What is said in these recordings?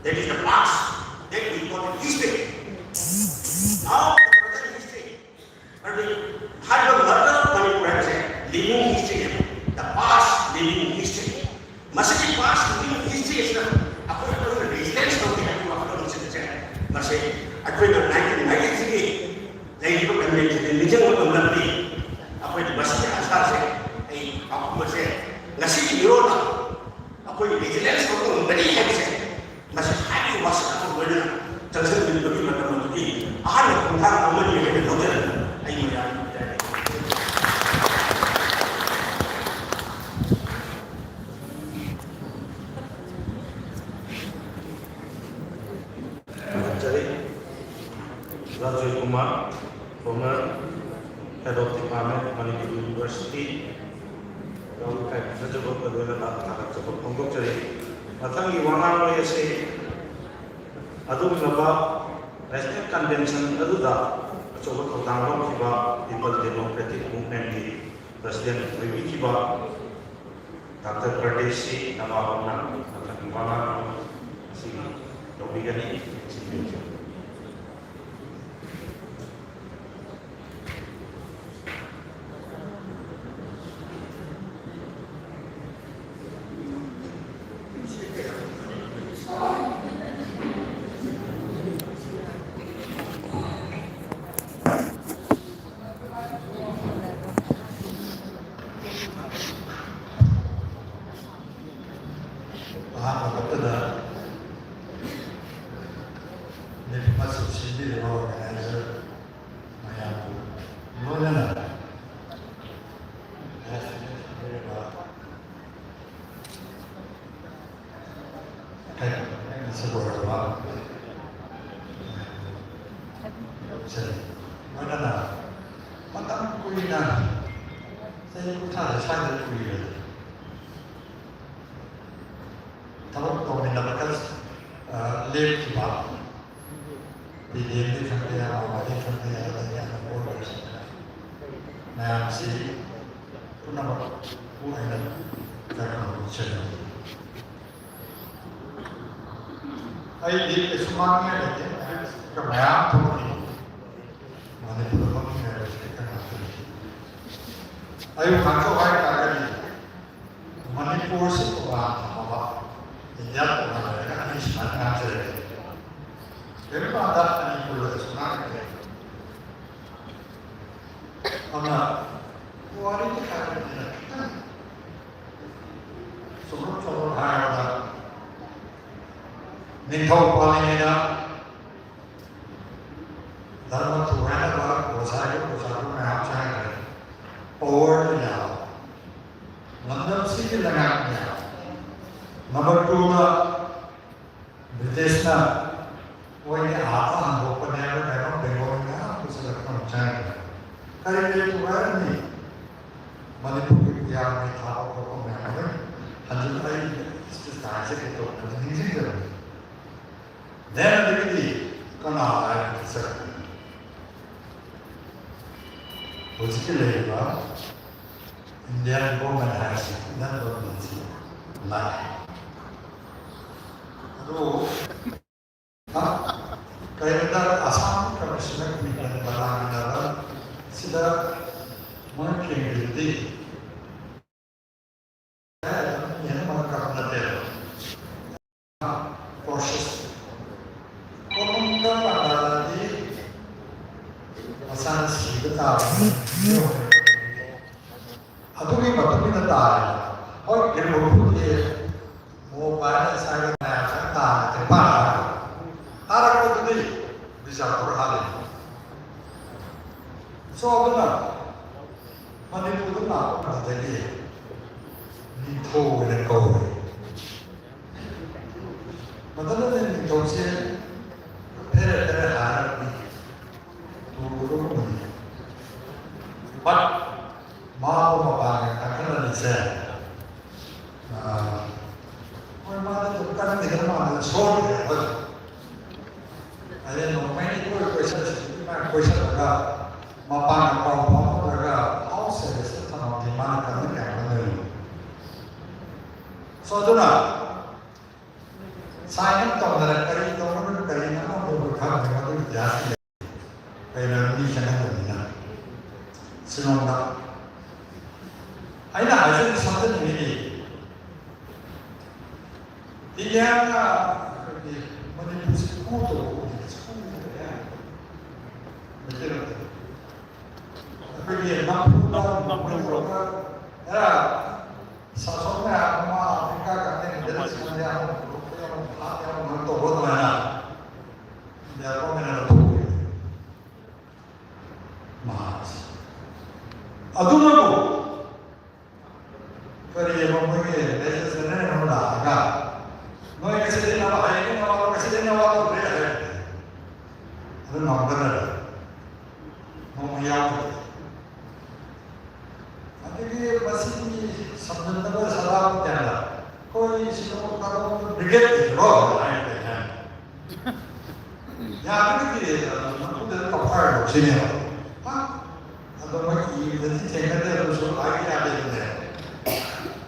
That is the past. That we call it history. Now the present history. But the hard murder of Manipur has a living history. The past living history. Masih past living history is the according to the resistance of the people of the Muslim. Masih according to 1993, they even convinced the religion of the Muslim. According to Masih Azhar say, hey, aku masih ngasih Euro according to resistance of the Muslim. Masih hari masa aku benar terjadi di bagi macam ini. Ada tentang amal yang ada dokter. Ayo ya. Jadi, Rajoy Kumar, former head of department Manipur University, lalu kayak mencoba kedua anak coba pengkop jadi. Matang iwangan oleh si adu naba national convention adu dah coba pertama kiba People Democratic Movement di Presiden Rivi kiba Dr. Pradeshi nama orang atau iwangan si Dobigani si Mapang pau daga house service tano di mana kami kami. So aduna sign up tong kari nama berkah dengan itu jasa. Kaya ni sana ni. Sinonda. Aina hasil sampai ni. Dia mana musik kudo, betul. Tapi mampu ya sasonnya ama mereka kan dari semuanya yang mentok mana dia kau mana tu mas aduna ko kari mampu ye desa sana nama agak noi kasi din nama hai ni nama kasi din nama tu beri ada ada nama benar nama yang jadi masih sebenarnya salah tiada. Koi siapa kalau brigade roh lain lain. Ya apa kita mampu dah tapar sini. Ah, ada lagi jadi tengah dia terus lagi ada ni.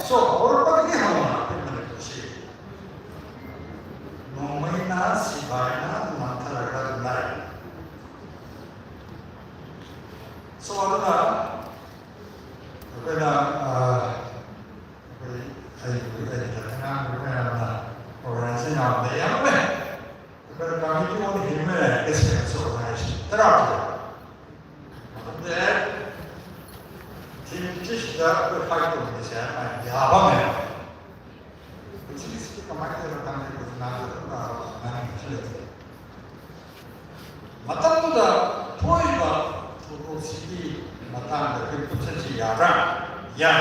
So orang pergi hawa mana sih? Nomina si baina mantara kadai. So ada kena organisasi nama dia apa? Kena kami tu orang himer express organisasi terakhir. Dan tim kita berfakir di sana. Ya apa ni? Jadi kita kemarin kita kami berkenaan dengan ini. Mata muda, toiba, turun sini. Matang dari potensi yarang, ya,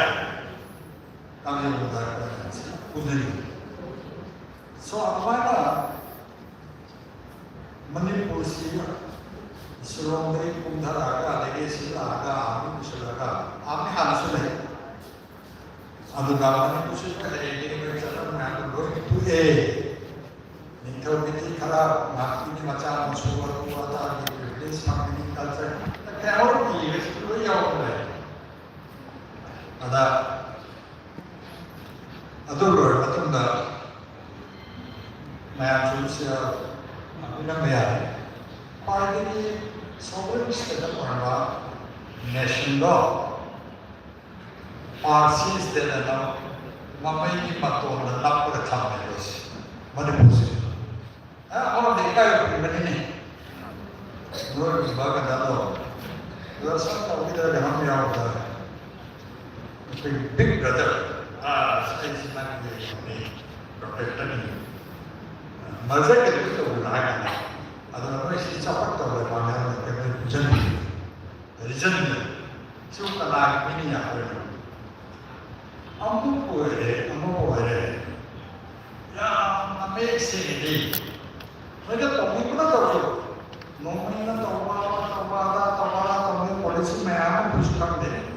kami menggunakan udara. So apa manipulasi Islam dari udara lagi silaga, amin silaga, amin hasilnya. Adu gambar itu sudah ini mereka mengatur itu ini kalau kita kalau nak ini macam musuh atau di semakin culture. Kayak orang ni, itu yang orang. Ada, betul dah. Maya Julia, apa Maya? Pada ini, sovereign state orang nation law. Parsi state orang, mamai ni matong dan lapor kami terus. Mana pusing? Orang dekat yang ini. Nur sebagai dalam. Rasa tahu kita dengan yang big brother, saya senang ini, protector ini. Masa kita gunakan, ada orang yang cepat tahu mana yang jenis, suka lagi ini apa? Ampu boleh, ya, ambil sini. Mereka tahu ni pun tahu. Nomina tawara polisi memang bersuka deh.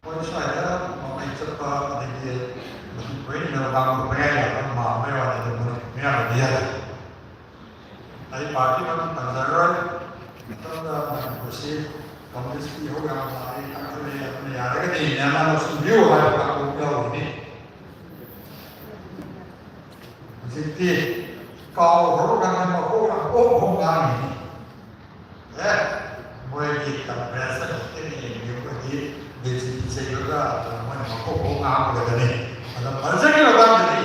Polisi ada mau cepat dia, mungkin orang berbayar, mau bayar dia mungkin dia. Tapi parti mana tanggaran, tanggaran polisi, komunis itu orang lain, akhirnya ada ni, nama studio ada aku ini. Jadi kau orang orang oh orang ini, boleh kita berasa ini juga di sini juga mana kau orang apa ni, ada berasa kita orang jadi.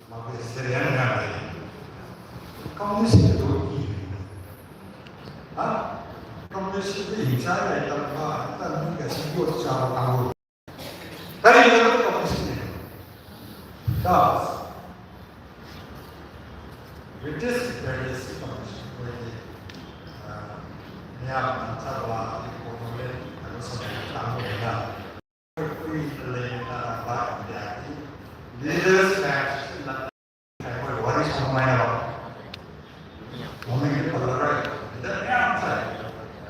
Maka serian ni, kau mesti tu ini, Komunis ini saya tanpa juga sebut secara tangguh. Dari mana komunis ini? Das. British dari komunis ini. Yang antara komunis kalau sampai tangguh dah. Kui kelihatan apa jadi. Leaders match nak kayak waris pemain. Mungkin kalau orang tidak nyampe.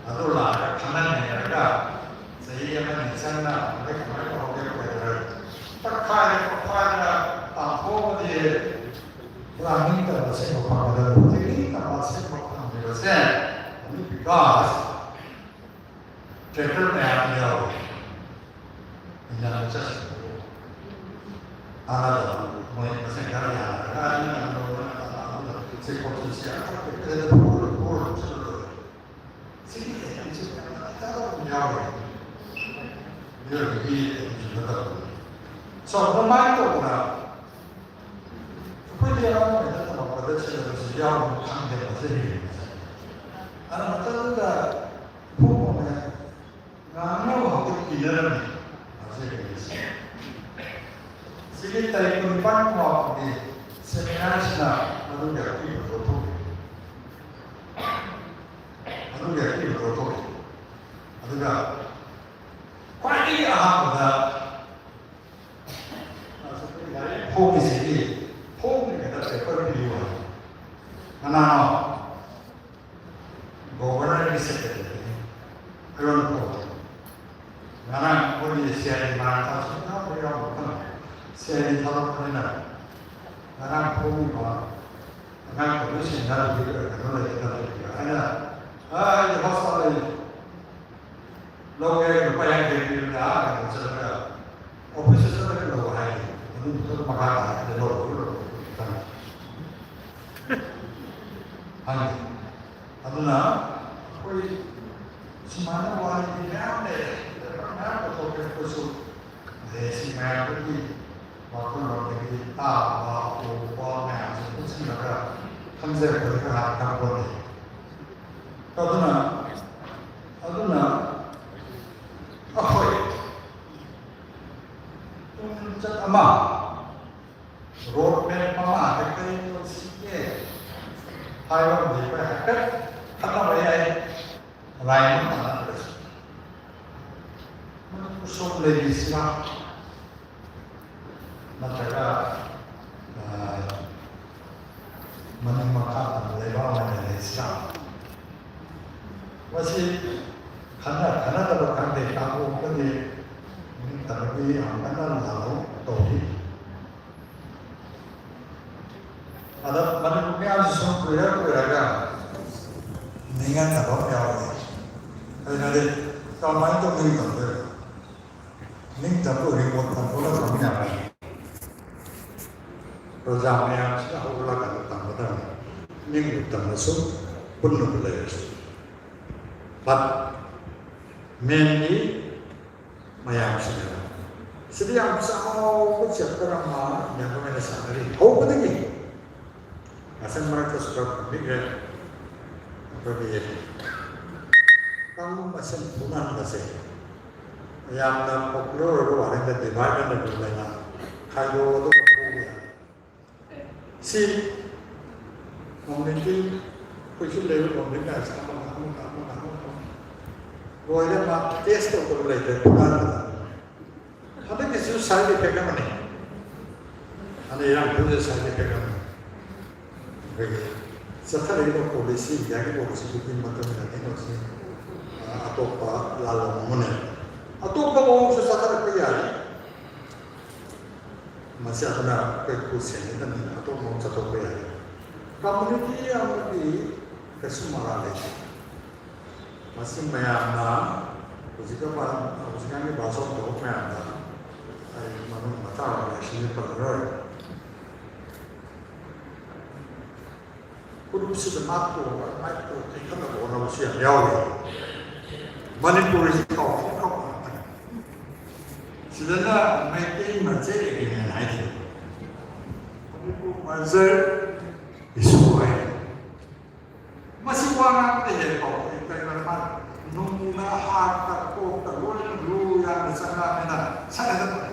Itulah kanan mereka. Saya yang di sana mereka orang because Tractor man no. Ina just another when the second se potencia the poor see it's so the mind of poi erano adesso vediamo anche la serie allora tutta come non ho che dire la serie si vede con il banco di seminari na non è attivo non è attivo allora quali ha home is here. Home is the paper view. No. Governor is secretary. I don't know. Nana, what is saying? Martha, no, we don't know. Saying, hello, Nana. Nana, home, Nana, position, not bigger, another. The hospital. Located in the offices of the law. Aduna, we semana wali di down there. Now we're talking about the similarity. Waktu lagi waktu now, so it's not a concept of the company. Aduna, Ama road में मामा है तो सीखे highway में पे है खत्म हो जाए लाइन में आना पड़ेगा मतलब सब लेडीज का मतलब मन मकान लेवा में लेडीज का वैसे खाना तो खाने का वो कभी tapi ang kanal lalu tohi. Ada mana punya asam kuya dengan apa yang ada. Kalau main tu ni kan, ni tapi remote control kami ada. Program yang sudah ulang kan tambah ni tambah so pun boleh. But mainly mayam sudah. Setiap sama ucap kerana yang kami nasari, kau penting. Asal mereka suka mikir, berfikir. Kamu masih punan masih. Yang nak popular itu ada di bagian dari mana. Kalau itu popular. Si, mungkin kucing lewu mungkin sama kamu. Boleh mak test itu boleh terbuka. Ada kisah side effect apa ni? Ada yang punya side effect apa? Bagi setelah itu polisi, jadi polisi bikin macam ni sih. Atau apa lalu mana? Atau apa orang sesuatu kerja? Masih ada kekuatan ini kan? Atau orang sesuatu kerja? Komuniti yang lebih kesumaran lagi. Masih mayana, jika ni bahasa untuk mayana. Manu mata ada sini perlu. Kudu sudah matu, kita nak orang usia jauh. Manipur itu kau. Sudah mereka macam ini aja. Manipur macam isuai. Masih wanita je kau. Kita nunggu harta kau terlalu yang sangat enak. Sangat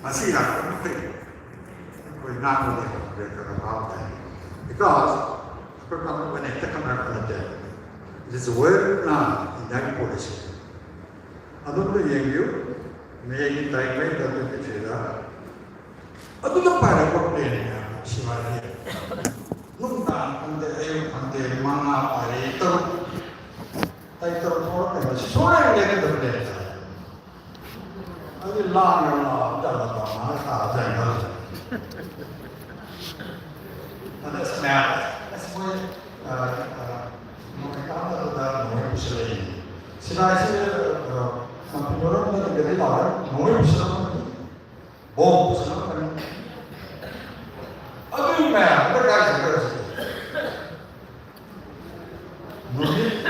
masih ada kau nak boleh mereka apa? Because perkara mana kita kena kerja. It is well now in that policy. Adu tu yang you, mereka tahu dan tu cerita. Adu tu pada kau ni siapa dia? Nuntan ande mana pada itu, itu orang yang seorang yang berbeza. Adi lah, jalan mana tak jalan. Ada semangat, semua 사실 여러분들이 나와요. 농을 부수는 뭐 부수는 거는 어떤 거야? 그까지 그러지. 농이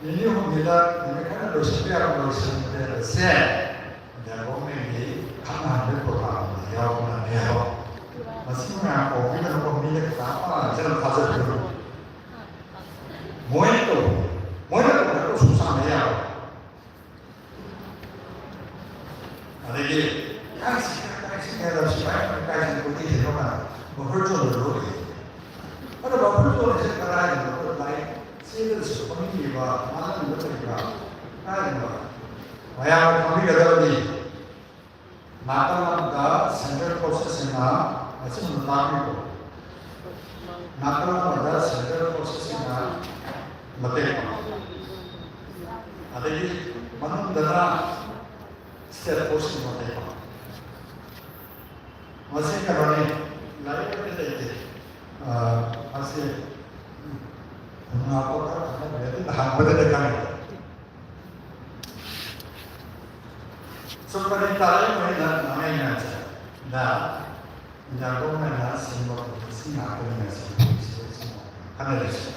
ini kita kan dosa biar dosa biasa. Dan orang ini kan ada program dia orang dia. Masih mana orang kita orang ini apa? Jangan pasal dulu. Mau itu susah ya. Jadi kan sih ada siapa kan seperti itu kan. Berjuang dulu. Ada berjuang sekarang itu lain. Sales committee-와 많은 것들이가 하나님과 와야 관계자들이 나타난다 센트럴 프로세스나 아침은 나비고 나타난다 센트럴 프로세스나 맞대고 아들이 많은 데나 스텝 포스 맞대고 맞으니까 너네 나이가 이제 사실 mengapa karena itu tahan berdekat. Seperti tadi mereka namanya aja. Nah, jago mana simbol sih ngapain sih? Karena itu.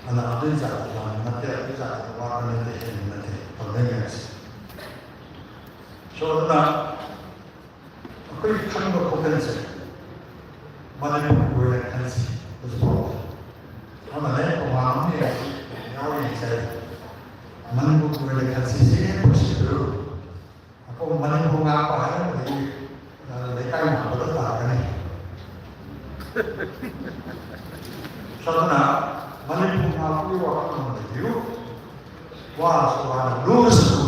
Anak itu jangan nanti warna nanti pentingnya sih. Soalnya aku kan berkomentar mana yang gue kasih itu. Amalnya pemahamannya yang saya mana boleh kasih sih positif. Aku mana mau ngapa di mereka yang berlebihan ini. Soalnya mana mau ngapa waktu itu, wah soalnya lulus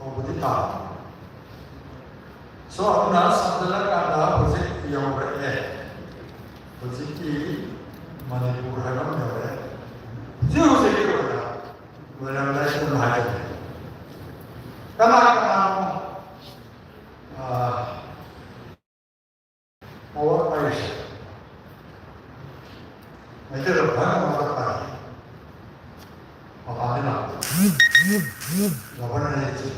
oh betul. Soalnya sebenarnya ada project yang berbeda. Project Manipur haram ya, jauh sekali orang, orang lain pun ada. Karena awak Paris, itu orang awak Paris, apa ada? Lawan itu.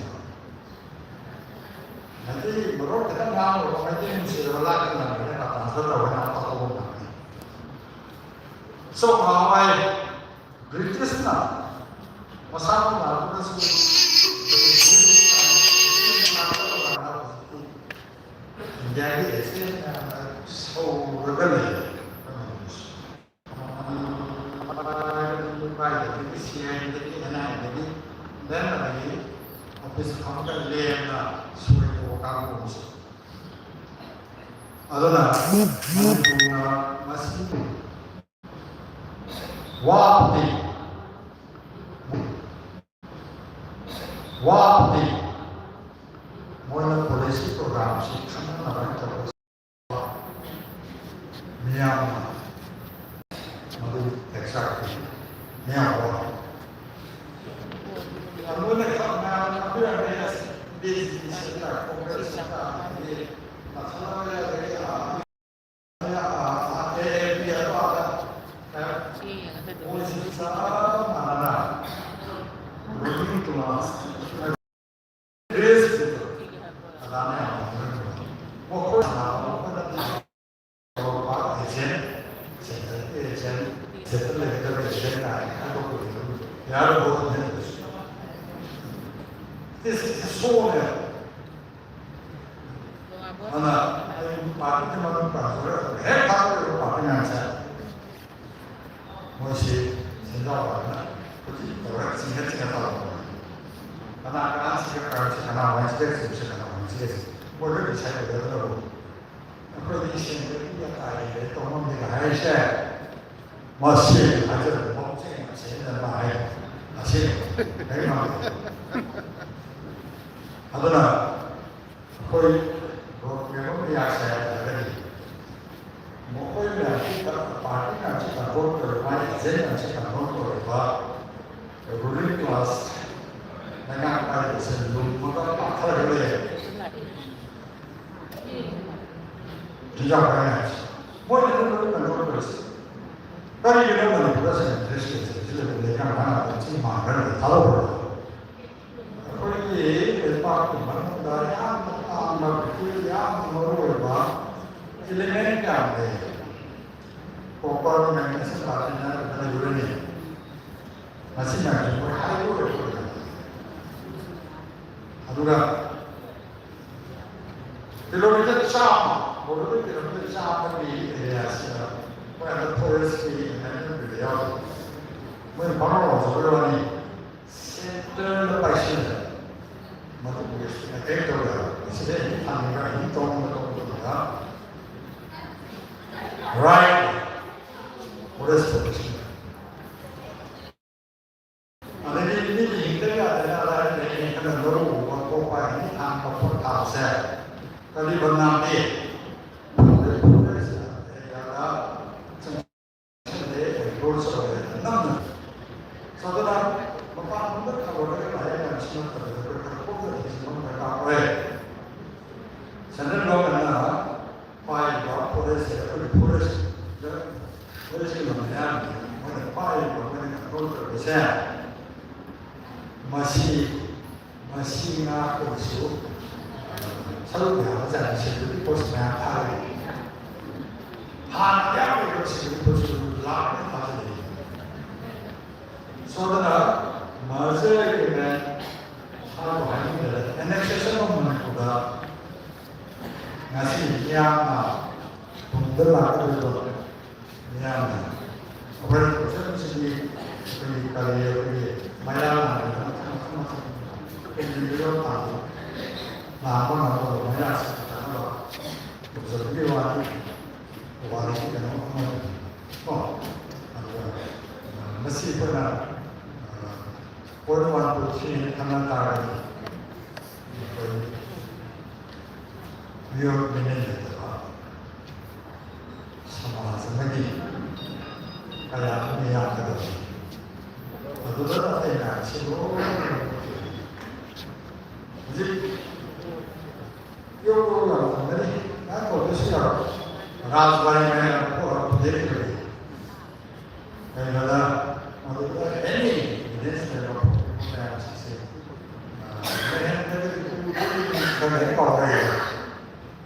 Nanti baru kita tahu, nanti mesti berlaku nanti kita tahu orang apa tahu. So how British na masama na ako sa jadi ese so rebelde jadi siang jadi enak jadi dan lagi habis kamu kan lihat na suai itu kamu adalah masih Wapti Mola polisi program sih karena orang terus Myanmar Madu exactly Myanmar Alhamdulillah karena ada di sekitar kongres di masalah dari mana looking to us this is adanya mau apa agent setelah kita agent aku ya lo this is so mana parti mana parti parti saya masih senjata orang singkat tahu karena sekarang karena orang singkat boleh bisa berlalu aku di sini dia kaya itu orang dia kaya masih ada mungkin masih ada masih dari mana adanya aku memang biasa lagi Mokoknya kita parti nanti kita vote bermain, jadi nanti kita vote berubah, ruling class dengan apa itu sebelum maka apa boleh, tidak banyak. Boleh itu kan vote bersih. Kali ini mana berasal dari sini, jadi लेकर आना अच्छी मांगण थालो कोई ये बात को मन दाया आम कोई या मरो बा एलिमेंट क्या है कॉपर मैग्नीशियम कार्बोनेट का यूरेनियम मशीन में कोई हाई को अदुगा किलोमीटर चाम बोलो किलोमीटर चाम में एरिया से when the forestry and the video when Paro was center by center mother was a vector is it and right don't right forest position and then you need to think that that they can know what go by any time of what outside kali banam dia masih ngaku su selalu berjalan seperti pos merah hanya itu seperti pos lama tadi saudara mazhar dengan hal lain adalah annexation juga ngasih yang berlaku itu yang orang orang sendiri kali Malayalam Indonesia tahu nama nama Malayalam sekarang jadi wali kan oh masih pernah orang putih kanan tangan biar menjadi sama lagi kayak ini yang kedua Aduh, apa yang sih? Jadi, yo orang dari, aku bersih Rajbari mana aku lihat lagi. Karena ada ini saya sih. Saya kalau ya,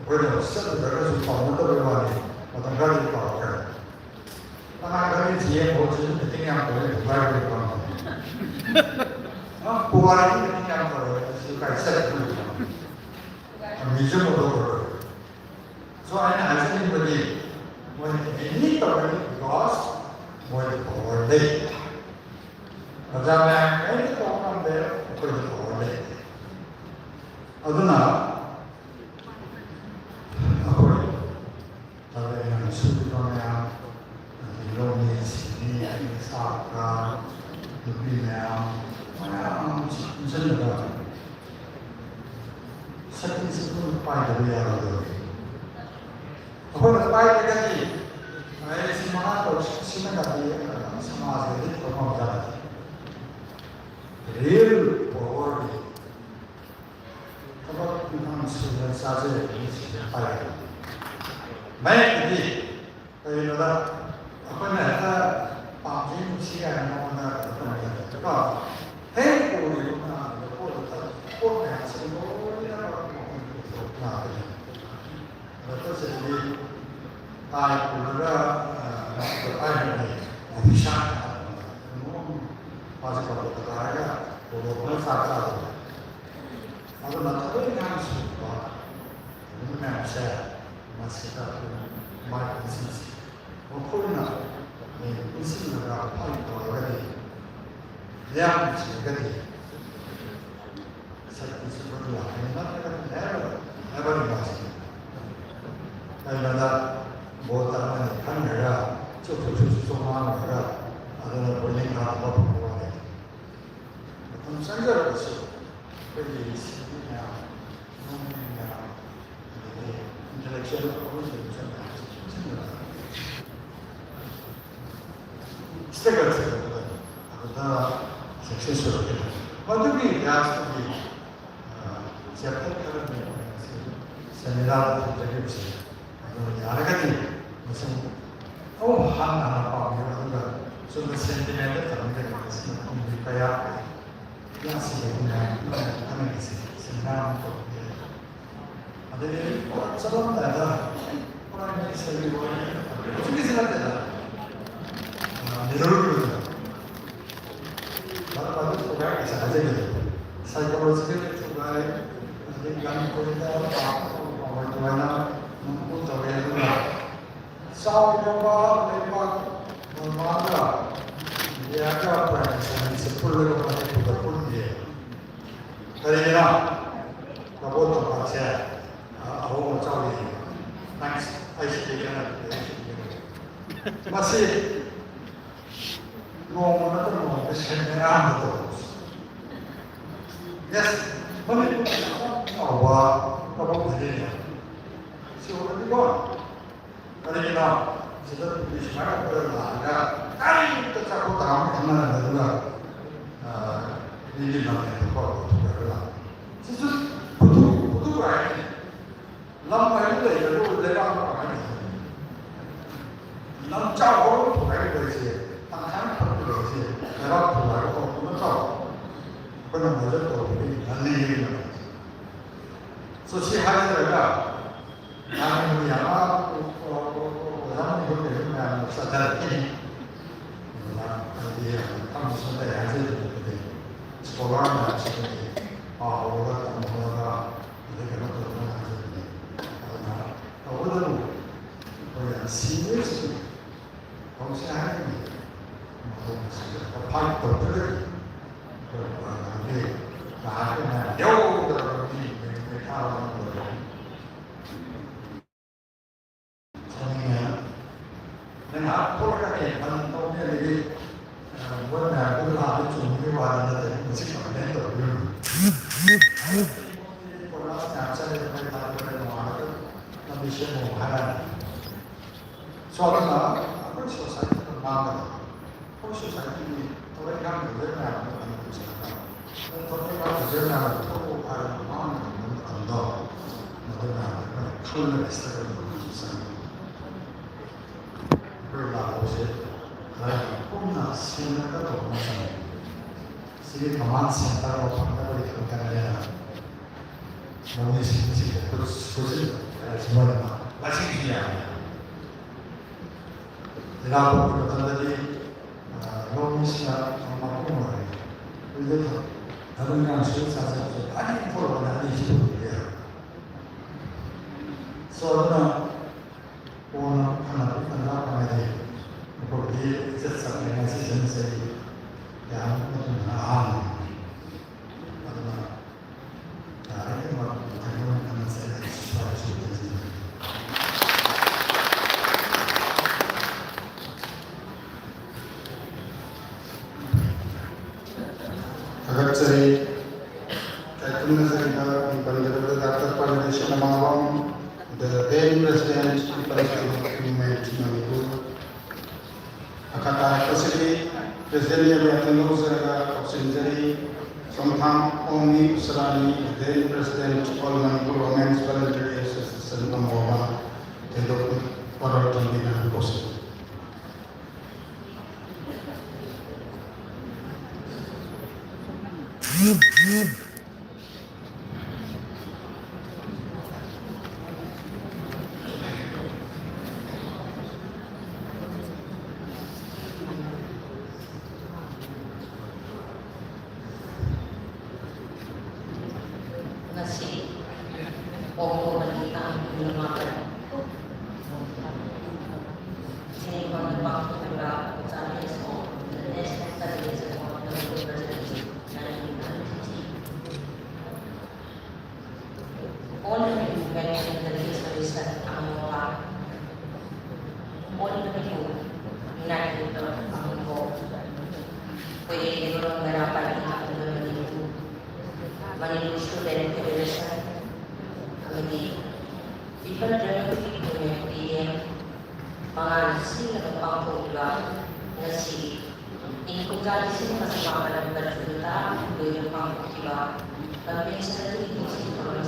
boleh sesuatu dari semua itu berwali, atau kali kalau kan. Karena kami dia boleh tinggal boleh berwali. Buat ini yang suka saya pun, misal betul. Soalnya hasilnya begini, ini terjadi because power day. Kalau ini program day, power day. Aduna, apa? Kalau yang sudah Indonesia ini Saka, Filipina, misalnya sakit sebelum pada dia ada. Apa pada lagi? Saya semangat atau semangat dia semangat itu program real power. Kalau kita sudah saja ini pada. Baik ini kalau apa nak pakai siapa mana apa hei kuri mana kau nak semua ni apa nak lepas itu tai kura apa ni ofisah pasal kalau kita ada kalau sahaja ada nak tahu yang semua ini memang saya masih tak mark bisnis kau nak bisnis nak apa itu lagi yang jadi saya seperti apa never imagine karena botan ini kan ada cukup semua ada boleh apa pun itu saja itu pergi sini intellectual proses successful. What we asked to be chapter seminar introduction. Aragati, oh, hang apa so the sentimental sila kung hindi kaya yang sila kami sila ko. Ada orang sebelum ada orang yang sendiri boleh, itu sila ada. Nerul itu. Baru juga bisa aja gitu. Saya kalau sedikit juga nanti kami komentar apa bagaimana untuk itu. Sau nyoba memang memang dia ada apa yang sepuluh orang itu pun dia. Dari mana? Kau tahu saya, aku tahu ini. Next, I speak masih ngomong atau ngomong kesenaran terus. Yes, mana apa begini? Siapa juga? Kali ini sudah bisa berlaga. Kali kita cakap tahu mana juga. Ini namanya apa? Berlaga. Sesuatu betul right. Lama itu itu lepas apa ini? Lama jauh bukan bersih. Tangan pun bersih. Lepas bukan kau pun tahu. Pernah belajar tahu ini nanti ini. So siapa yang ada? Yang apa? Orang itu dengan sadar ini. Dia kamu sudah ada di sekolah macam ini. Orang ini kalau orang yang serius, kalau saya ini, apa terjadi? Nanti bahkan jauh dari mereka orang orang. Dan apa orang yang tahu lagi, benar benar itu cuma ada di musik orang itu. Orang yang saya dengar dari orang itu bisa menghadap. Soalnya apa sosial terbangun, apa sosial ini orang yang benar benar berusaha. Orang yang benar itu orang yang anda, benar kalau istilah berusaha. Berlalu saya pernah siapa tahu macam sih teman saya tahu apa yang kerjanya. Mungkin sih terus semua masih dia. Lalu kita tadi Indonesia sama Kumai, itu ada yang susah saja. Ada informasi itu dia. Soalnya orang anak ini, pergi sesuatu yang sesuai yang benar. Agak saya punya cerita di Bandar Dr. Pardeshi Namawam, the then President of the United States. Akata Kasiri, President of the Nozara of Sinjari, Somtham Omi Usrani, then President of the Women's Voluntary Association Namawam, the Dr. Pardeshi Namawam. Nasi Omo Balita Lumakan Sini Pangdebang Pura Ucapan Esok dan Esok tadi Esok dan Berprestasi dan Indonesia. All of you mentioned the history of Amoa. All of you united Amoa. Pwede siguro merapat ang itu Manila Student Federation Committee. People directly committee mga sila ng pangkula na si inikutali sila sa mga nagpagdata doon yung pangkula kami sa natin sa pangkula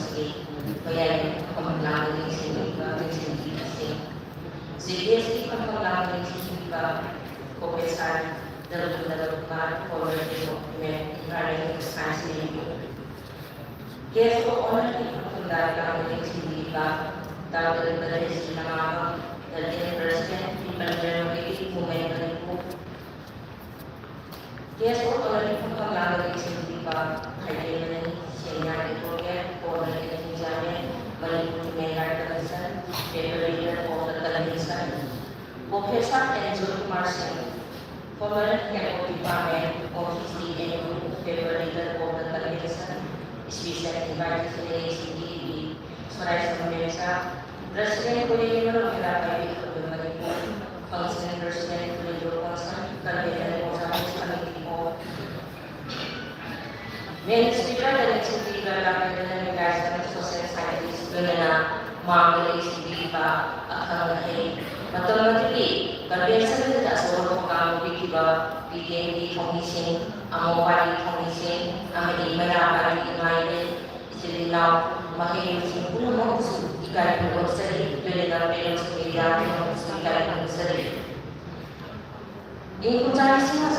kaya yung pangkula sila si DST pangkula sila kopesan the former running expansion. Guess for honor from that government in the history of the president, people generally movement. Guess for honor from the language in the Hydration, Senior Program, for the Examen, Malay American, Federation of the Television, Professor Andrew Marshall, former Chemical Department of the Federation of the Television, Special Invited to the ACDB, Swaraj America, President Kulimer of the Private of the Manipur, Council President Kulimer Council, Convener of the Committee of Main Speaker, the next speaker, Dr. National Social Scientist, Luna, Marvel ACDB, Akang, Mathematically, convention is a sort of Wikiba, PKD Commission, Amawari Commission, Amadi Manapari United, Silina, Mahim Simpuno, Ikai University, Pelina Pelos, Media, Ikai University. In conjunction with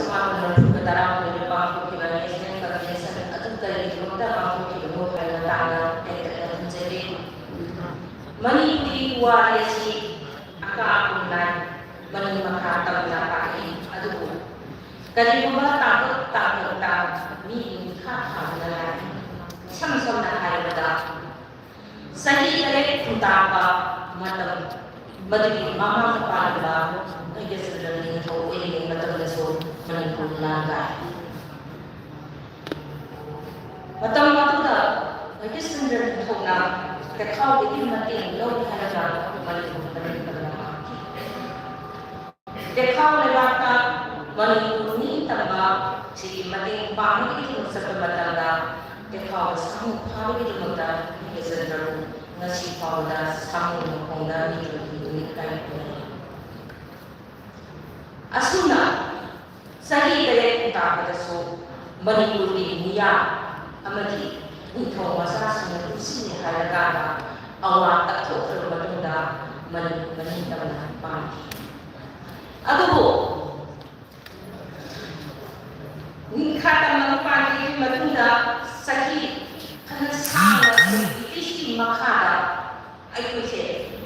the Darama, the Bank of Evaluation, Convention, Atutari, the Bank of Evaluation, and the Convention. Money, Wari, Akakunan, Manimakatam Napaki, Adu. Kalimuba takut ni kata sama-sama ada. Sahi kali tentang matam, bagi mama kepala, kerja sedang tahu ini matam lesu menipun langgar. Matam dah, kerja sedang tahu nak, kekau ini mati, lalu harga menipun Dekau lewata menipuni tambah si mati pahami itu sebenarnya dekau samu pahami itu muda kesendaru nasi pauda samu pauda itu kai asuna sahi dari kita pada so menipuni niya amati itu masa semua sini harga awak tak tahu terbentuk menipuni tambah pahami. Aduh, ni kata manfaat matunda sakit karena sama itu makada, aku cakap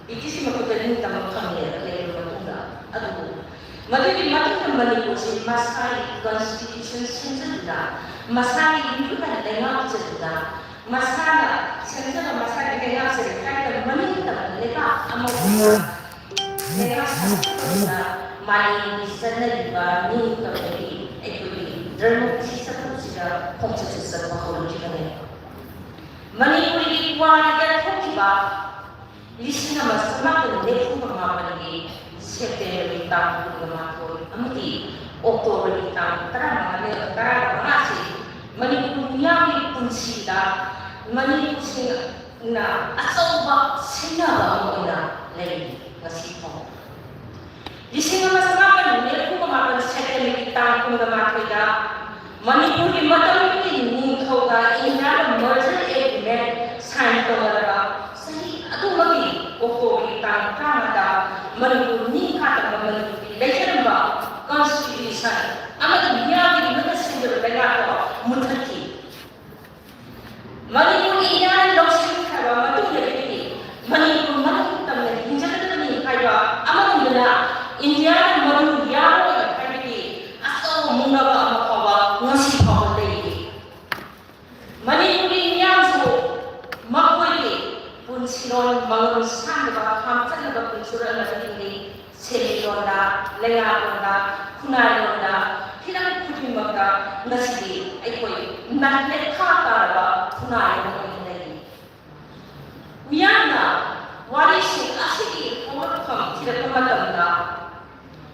itu makada ni tak makamnya lagi matunda. Aduh, matunda manipulasi masalah constitution sensitif, masalah itu kan dengar sensitif, masalah sensitif masalah dengar sensitif kan manipulasi mereka amat Mari sana juga ni kami ekori dalam sisa sisa konsep sisa bahulu juga ni. Mari kuli warga kita lisina masama kendeku mama ni September kita mama tu amati Oktober kita terang masih mari dunia ni pun sida mari sina na asal bak sina bawah lagi ngasih kau. Di sini masalah ni, aku kemarin sekali kita pun kemarin Manipur di matam ini kau dah ingat merger agreement sign kau dah. Sih, aduh lagi waktu kita Kanada Manipur ni kata Manipur election ba constitution. Amat dia di mana sendiri berlaku mutaki. Manipur ini ada lokasi kau matu jadi Manipur tamai hinjat ni kau amat benda. India malu yaro kali asal mungaba makawa nasi kau lagi. Manipuri yang so makoi pun siron bangun sandra hamsan dapat pun surat lagi ni selilonda, lengalonda, kunalonda, tidak putih maka nasi ekoi nak lekha karaba kunalonda lagi. Miana warisu asli orang kam tidak pematamda.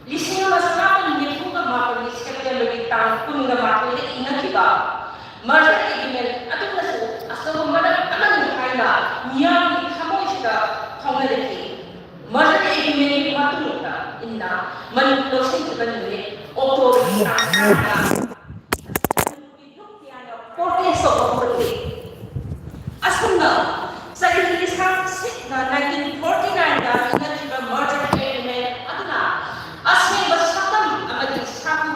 Lising masalah ni pun makan sekian lebih tahun pun makan ini ingat juga. Mereka ini atau asal mana ni kaya yang kamu juga kamu lagi. Mereka ini makan juga indah manipulasi juga ni otoritas. Protes seperti asalnya saya lihat na 1949 dah ingat juga merger agreement adalah asli bersatu amati satu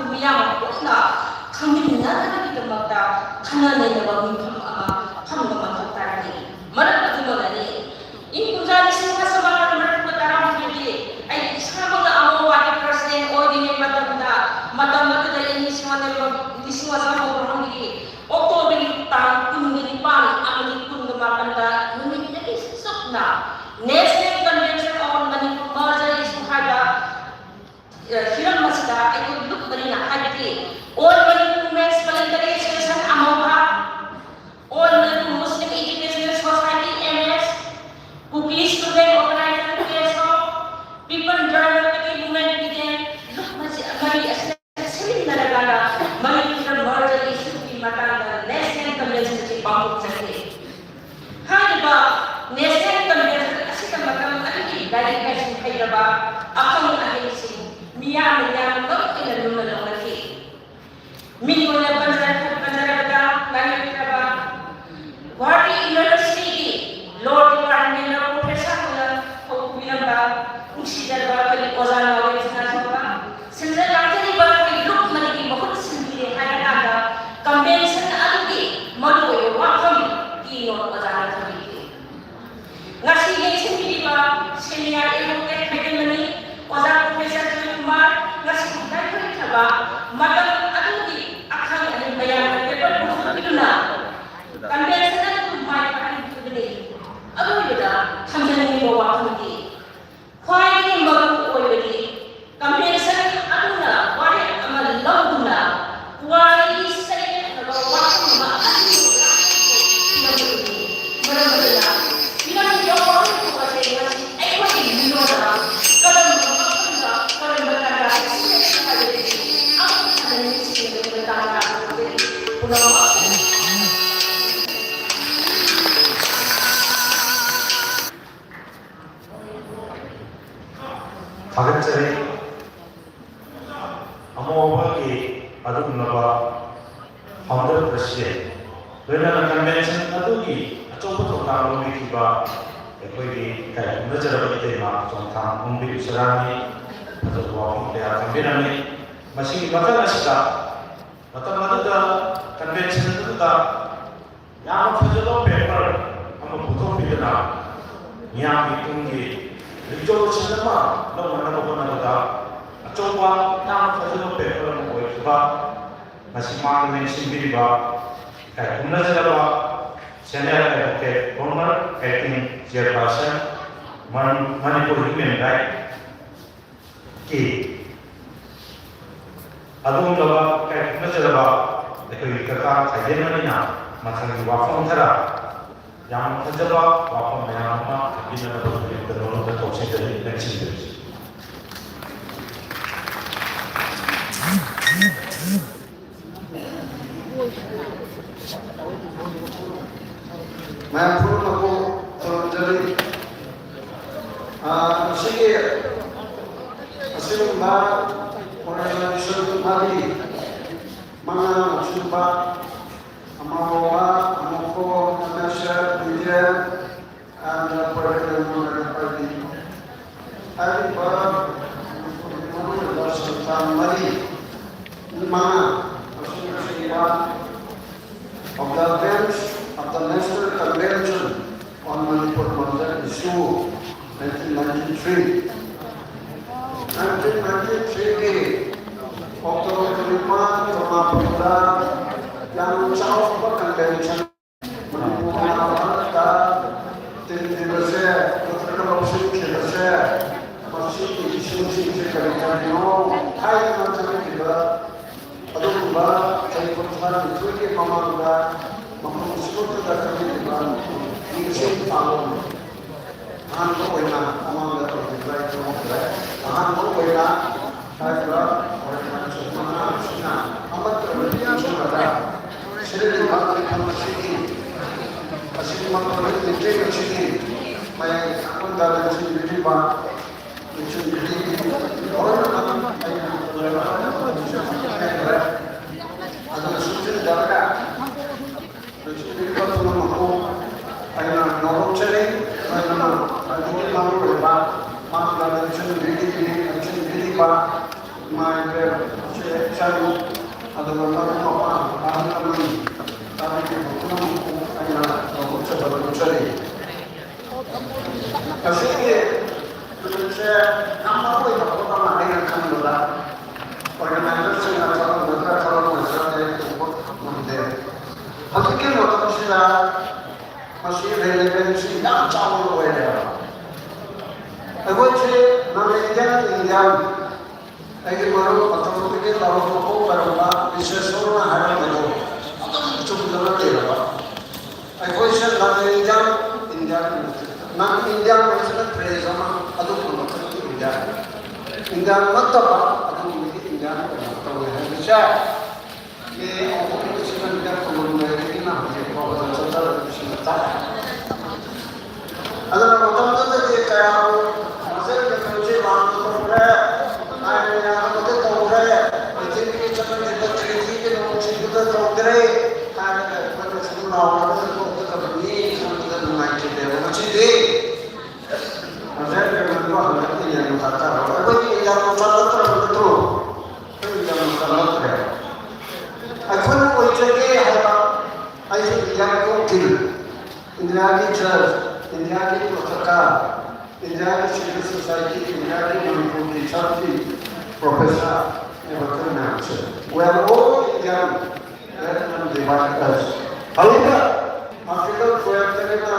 지나가기도막다 가난해내가 민감아마 판가만 덕다니 말을 두번하니 인구자리 생활서 말하는 말을 따라하기 ay sama mga amuwa ni President o di may matanda ini semua di semua sama orang ini Oktober tang kuning pan ang kun matanda nuni lagi sok na National Convention on Manipur Merger is hada hiram masda ay look bali na hadi all Manipur Men's Voluntary Association amuwa all Manipur Muslim Educational Society MS Cookies Student Organization People journal kami movement begin. Look, mali asli nalagala. Mali kita merger issue di mata national convention si pangkut sakit. Hai ba national convention kasi kan makam ani dari kasi kaya ba akam ani si miya ngam ina lumala lagi. Min ko na panjara lagi kita ba. Guwahati University Law Department na professor na ko bilang ba Usia berapa orang awal sekarang apa? Sebenarnya langkah ini look menjadi बहुत sendiri hanya ada convention aduki malu wakam kino ajaran kami. Ngasih yang sendiri ba senior ilmu akademi ajaran profesor Kumar ngasih dari kita malam aduki akan ada bayar paper itu na. Convention itu mai pakai begini. Aduh ya, sambil ini bawa kami. Khwai magu oibadi convention aduna wari amal lawduna wari sai na waktu ma anu marabala bilang yo orang tu kasi ai ko ni bino na kalau makakanda kalau berkata ada ni sih berkata pulau 가급적이 아무하게 아두군나바 파운더 프레시에 왜냐하면 컨벤션 아두기 조금부터 나오는 기바 거기 가야 늦어버릴 때만 좀 당분비 사람이 아주 와공대야 컨벤션이 마시기 마찬가지다 마찬가지다 컨벤션은 다 양 터져도 배를 한번 보통 빌려나 양 이끈기 이쪽으로 치는만 너무 만나보고 나보다 쪽과 땅 터져도 배우는 거에 그가 마지막에 신비리바 군나지라바 제네랄 이렇게 본말 액팅 제파션 머니푸르 휴먼 라이트 기 아동들과 군나지라바 그 이까가 자연이냐 마찬가지 와풍타라 yang terjebak waktu menyamar kebinaan berdoa berdoksi dari pensiun. Mampur aku jadi sige asil ma orang suruh mari mana sumpah amawa amoko Nasha India and political party. Hari baru Sultan Mari Mana of the bench of the National Convention on Manipur Merger issue 1993. 1993 Oktober 5 Pemapura yang South Convention Asli makan itu jadi sini, mai akun dalam sini jadi bah, jadi orang ada suci darah, suci kalau mahu, ayah norok ceri, ayah mahu lepas, mahu dalam sini jadi bah, mai cari ꯑꯗꯨꯒ ꯃꯔꯨꯞ ꯃꯄꯥꯡ ꯑꯍꯜ ꯂꯃꯟ ꯇꯥꯕꯤꯔꯤꯕ ꯄꯨꯝꯅꯃꯛꯄꯨ ꯑꯩꯅ ꯅꯣꯛꯆꯕ ꯅꯣꯛꯆꯔꯤ ꯑꯁꯤꯒꯤ ꯅꯨꯃꯤꯠꯁꯦ ꯌꯥꯝ ꯃꯔꯨꯑꯣꯏꯕ ꯄꯣꯠ ꯑꯃ ꯑꯩꯅ ꯈꯟꯕꯗ ꯑꯣꯔꯒꯅꯥꯏꯖꯔꯁꯤꯡꯅ ꯊꯣꯛꯂꯝꯒꯗ꯭ꯔꯥ ꯊꯣꯛꯂꯝꯃꯣꯏꯗ꯭ꯔꯥ ꯑꯩ ꯎꯕ ꯉꯝꯗꯦ ꯍꯧꯖꯤꯛꯀꯤ ꯃꯇꯝꯁꯤꯗ ꯃꯁꯤ ꯔꯦꯂꯤꯚꯦꯟꯁꯤ ꯌꯥꯝ ꯆꯥꯎꯅ ꯑꯣꯏꯔꯦꯕ ꯑꯩꯈꯣꯏꯁꯤ ꯅꯟ ꯏꯟꯗꯤꯌꯟ ꯑꯩꯒꯤ ꯃꯔꯨꯞ ꯑꯇꯣꯞꯄꯗꯒꯤ ꯂꯧꯔꯛꯄ ꯑꯣꯏꯔꯝꯕ ꯕꯤꯁꯦꯁꯣꯔꯅ ꯍꯥꯏꯔꯝꯕꯗꯣ ꯑꯗꯨꯝ ꯆꯨꯝꯗꯅ ꯂꯩꯔꯕ ꯑꯩꯈꯣꯏꯁꯦ ꯅꯟ ꯏꯟꯗꯤꯌꯟ ꯅꯟ ꯏꯟꯗꯤꯌꯟ ꯍꯥꯏꯁꯤꯅ ꯐ꯭ꯔꯦꯖ ꯑꯃ ꯑꯗꯨꯒꯨꯝꯕ ꯃꯈꯜꯒꯤ ꯏꯟꯗꯤꯌꯟ ꯅꯠꯇꯕ ꯑꯗꯨꯒꯨꯝꯕꯒꯤ ꯏꯟꯗꯤꯌꯟ ꯑꯣꯏꯅ ꯇꯧꯋꯦ ꯍꯥꯏꯕꯁꯦ ꯑꯣꯄꯣꯖꯤꯁꯟ ꯏꯟꯗꯤꯌꯟ ꯀꯣꯂꯣꯅꯤꯌꯦꯜꯒꯤꯅ ꯍꯧꯖꯤꯛ ꯐꯥꯎꯕꯗ ꯆꯠꯊꯔꯛꯄꯁꯤꯅ ꯇꯥꯛꯑꯦ ಅದರ ಮೊದಲನೇದಾಗಿ ಮಸೇಲ್ ಕೃಷಿ ಮಾಡ್ಕೊಂಡ್ರೆ ಮತ್ತೆ ತಗೊಂಡ್ರೆ ಜಿಂದಗಿ ಚೆನ್ನಾಗಿ ಜಿಂದಗಿ ನಾವು ಸಿಗುತ್ತ ತಗೊಂಡ್ರೆ ನಾವು ಹೋಗ್ತಕ್ಕಂಥದ್ದು ಮಾಡ್ತಿದ್ದೇವೆ ಮಚ್ಚಿದೆ ಮಸೇಲ್ ಹಲವು ಹಾಕ್ತಾರೆ ಯಾರು ಮಲ್ಲತ್ರ ಬಂದ್ರು ಮಲ್ಲತ್ರ ಅಕ್ಬರ್ ಕೊಯ್ಚೆಗೆ ಐದು ಯಾರು ಕಿಲ್ ಇಂದಿರಾಗಿ ಚರ್ಚ್ इंडिया की पत्रकार इंडिया की सिविल सोसाइटी इंडिया की मणिपुर की छात्री प्रोफेसर डॉक्टर नाम से we are all Indian and divide us however African proyectena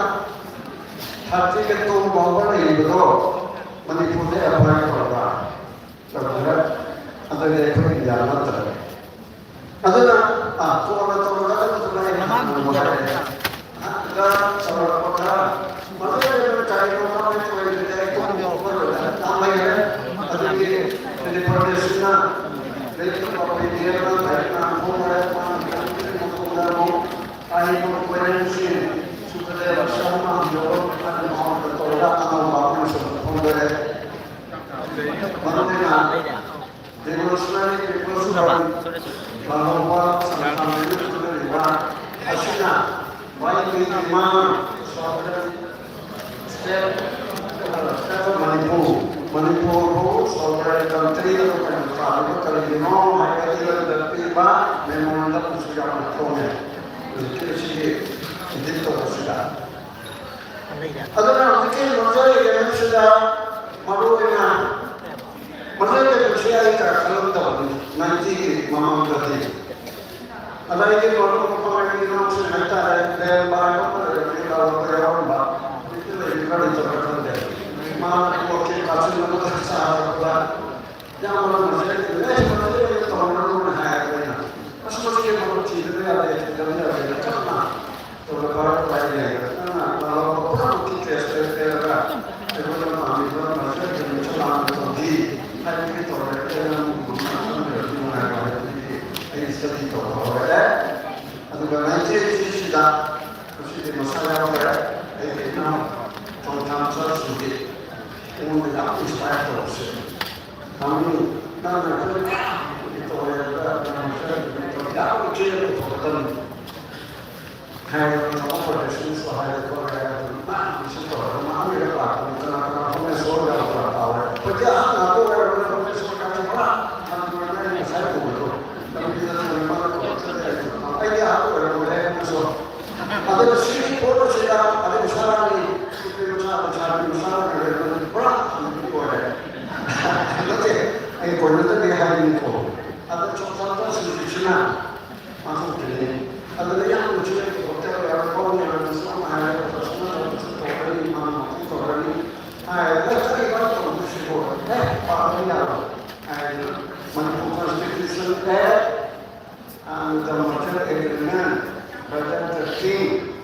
hati ke tu bawa ni betul Manipur ne apply करवा तब ada dia itu India mata ada tu orang tu orang tu orang ada seorang pakar Masa cari orang itu dari itu namanya ada di Palestina dari apa dia dari nama nama ahli konferensi sudah bersama jawab ada mau bertolak atau apa sebenarnya mana demonstrasi bahwa sama itu sudah dibuat hasilnya baik di mana saudara Manipur ho sovereign country ko kan kalino hayati dati ba memorandum sudah bertone itu itu sudah adana mungkin menjadi yang sudah maruina menjadi usia itu kalau tahu nanti mama berarti ada ini kalau kemarin ini masih ada dan banyak orang kalau berapa Kalau terkadang mana waktu kasus nama tersalah, jangan malah masih masih tahun lalu hayatnya, masih malah tidak ada tidak ada karena terlalu banyak karena kalau orang kita secara ekonomi masih mencoba di hari itu orang ini sedih tu orang ada nanti sudah masalah orang ini Contoh seperti umum dalam istilah terus. Kami nanti itu ada tidak ujian untuk hai orang berhasil sahaya Korea masih orang mana yang lakukan karena kami sudah tahu. Kerja aku orang profesor kacamata, mana yang saya butuh. Kami tidak memang kerja aku orang profesor. Ada sisi foto sudah ada usaha ini. Cari usaha dari berapa itu ada. Oke, ini koordinat dia hari ini kok. Ada contoh sederhana masuk ini. Ada yang lucu itu hotel yang kau yang sama ada personal hotel ini mana itu orang ini. Ada cari kalau itu sih kok. Pak ini apa? Manipur Constitution and the Material Agreement Badan Tertinggi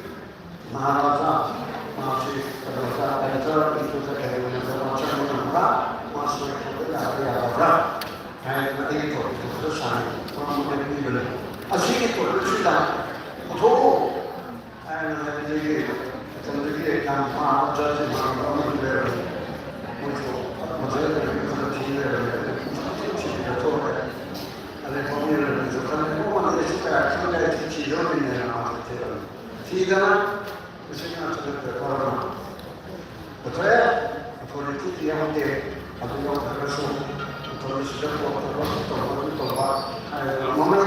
Maharaja masih terdapat antara itu terkait dengan macam mana masuk ke dalam apa kayak itu terus orang mungkin bilang asing itu sudah betul jadi jadi kan apa jadi orang bilang muncul masalah dari itu ada pemilu itu kan mana sudah cium ini nama tidak Misalnya seperti corona, betul ya? Politik yang dia, atau yang terkesan, atau sudah buat apa, momen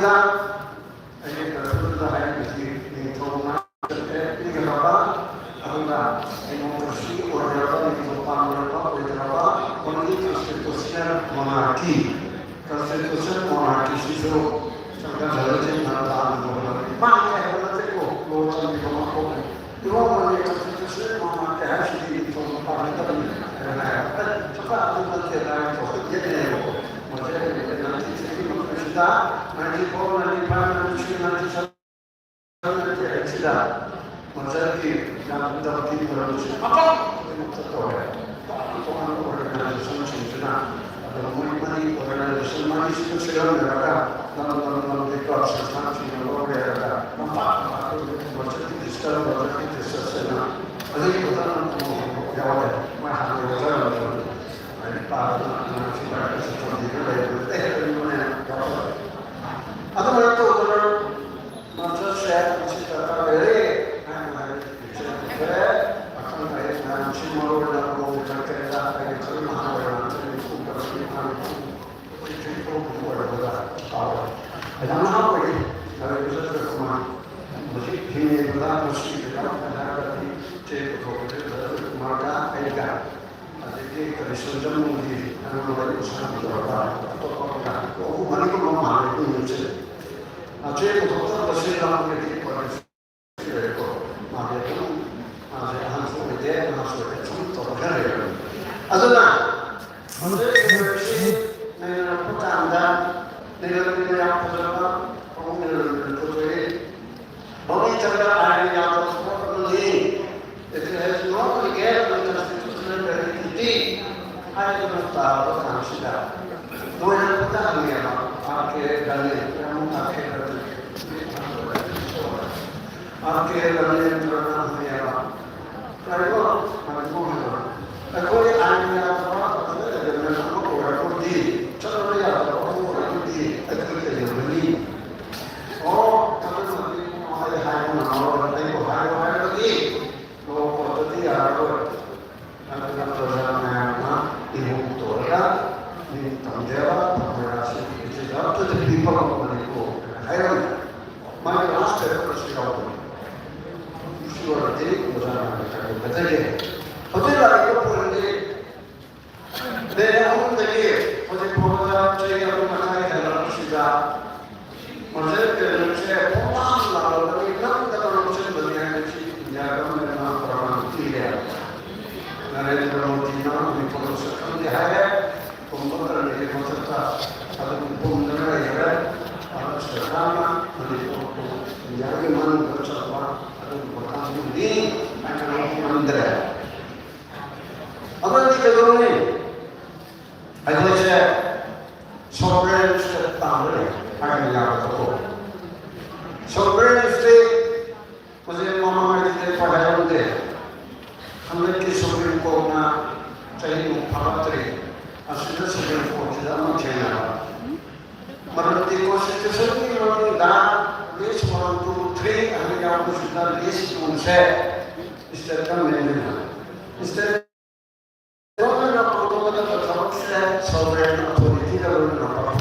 시수 잠깐 저러지 나라는 거는 많이 해보는 데고 로전 이거 먹고 이거는 컨스티튜션 뭐한테 하시기 좀 빠르거든요. 저가 아무한테 나서 얘기해요. 뭐제 나한테 지금 그러시다. 많이 보면 이만한 주인한테 저한테 했다. 뭐저기 남자들이 그러듯이 아빠 이거 또한 오래간만에 손짓이나 우리 많이 오래간만에 많이 시도시려 내가 너는 내가 세상 지는 오래가 막 뭐저기 디지털 뭐저기 됐었으나 어디보다는 뭐 야외 뭐 하는 거잖아요. 아니 빠르나 지나가서 좀 일을 해야 돼. 이번에 아무래도 또 오늘 먼저 쉐어 시작하다 그래. 그래. 아까 나의 질문을 하고 저렇게 나의 질문하고 이런 공부를 하고 여기서 그만 뭐지 비밀보다 무식이다 하나같이 제 그거를 말가 아이가 아직 그 선정문이 하는 거를 사람들과 똑똑하다 또 많이 너무 많이 있는지 제 그것도 것이라는 게 있고 말해도 한 소리 대 하소리 좀 떨어져요. 아저나 오늘 내가 포장한다. 내가 그냥 포장한 공부를 도저히 너희 자가 아니냐고 그러니 이렇게 해서 너희에게 컨스티튜션을 내리기 하여금 따로 당시다. 너희는 포장하는 게 앞에 가는 그냥 앞에 가는 앞에 가는 그런 거야. 그리고 말고 거기 아니냐고 하면 이 저를 야고 이 그렇게 되는 다른 사람이 하이하이는 나오는 데고 하이하이는 뭐 어떻게 하고 하는 거잖아요. 이 목도가 이 담대와 담대라시 이제 앞에 비판하고 있고 하이는 많이 라스트 그러시라고 시월에 뭐잖아요. 그때 어제가 이거 보는데 내 아무데게 어제 보다 저희가 만나게 되는 것이다. 어제 그렇게 포함 나오는 남자가 무슨 분야인지 야금을 나오는 길이야. 나는 그런 뒤나 우리 보고서 컨디하에 공부를 이렇게 못했다. 다른 공부를 해야 알았어. 다만 우리 야금은 그렇죠. 다른 못한 분이 아니면 돼. 아버지 그동안에 아저씨의 소브레니스트 땅을 하려고 소브레니스트 어제 마마한테 받아오는데 한국의 소브레니 거나 저희 파업들이 아시는 소브레니 거지다는 제가 말을 것이 소브레니 나 리스만 또 트레이 하려고 싶다 리스 공세 이스테탄 내는 이스테 sovereign authority that will not be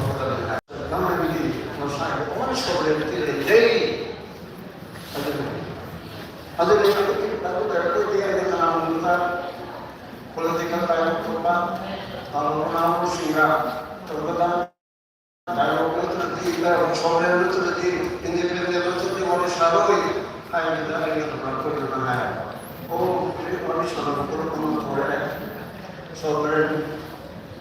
government no side all sovereignty the day other dia dengan political time kurban kalau nama singa terbetan kalau kita sovereign itu independent itu orang sahabat hai dari itu mana oh ini orang sahabat itu orang sovereign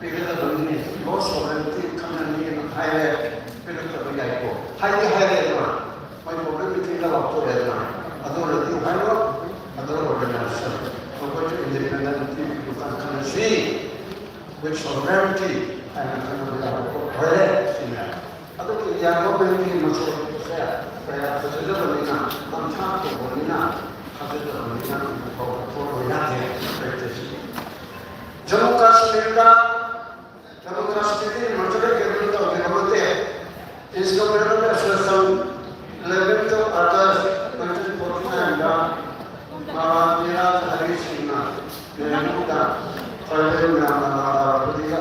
because of the most sovereignty coming in higher spiritual life. Higher my problem is the authority. Authority higher, organization. So independent you can see with sovereignty and higher. Other government must say, perhaps the government, I'm trying to Jammu Kashmir मंजूरी के लिए तो होते हैं इसको मेरे को association 11th of August 1949 का मेरा हरीश सिंह ने मुद्दा फरवरी में हमारा प्रतिक्रिया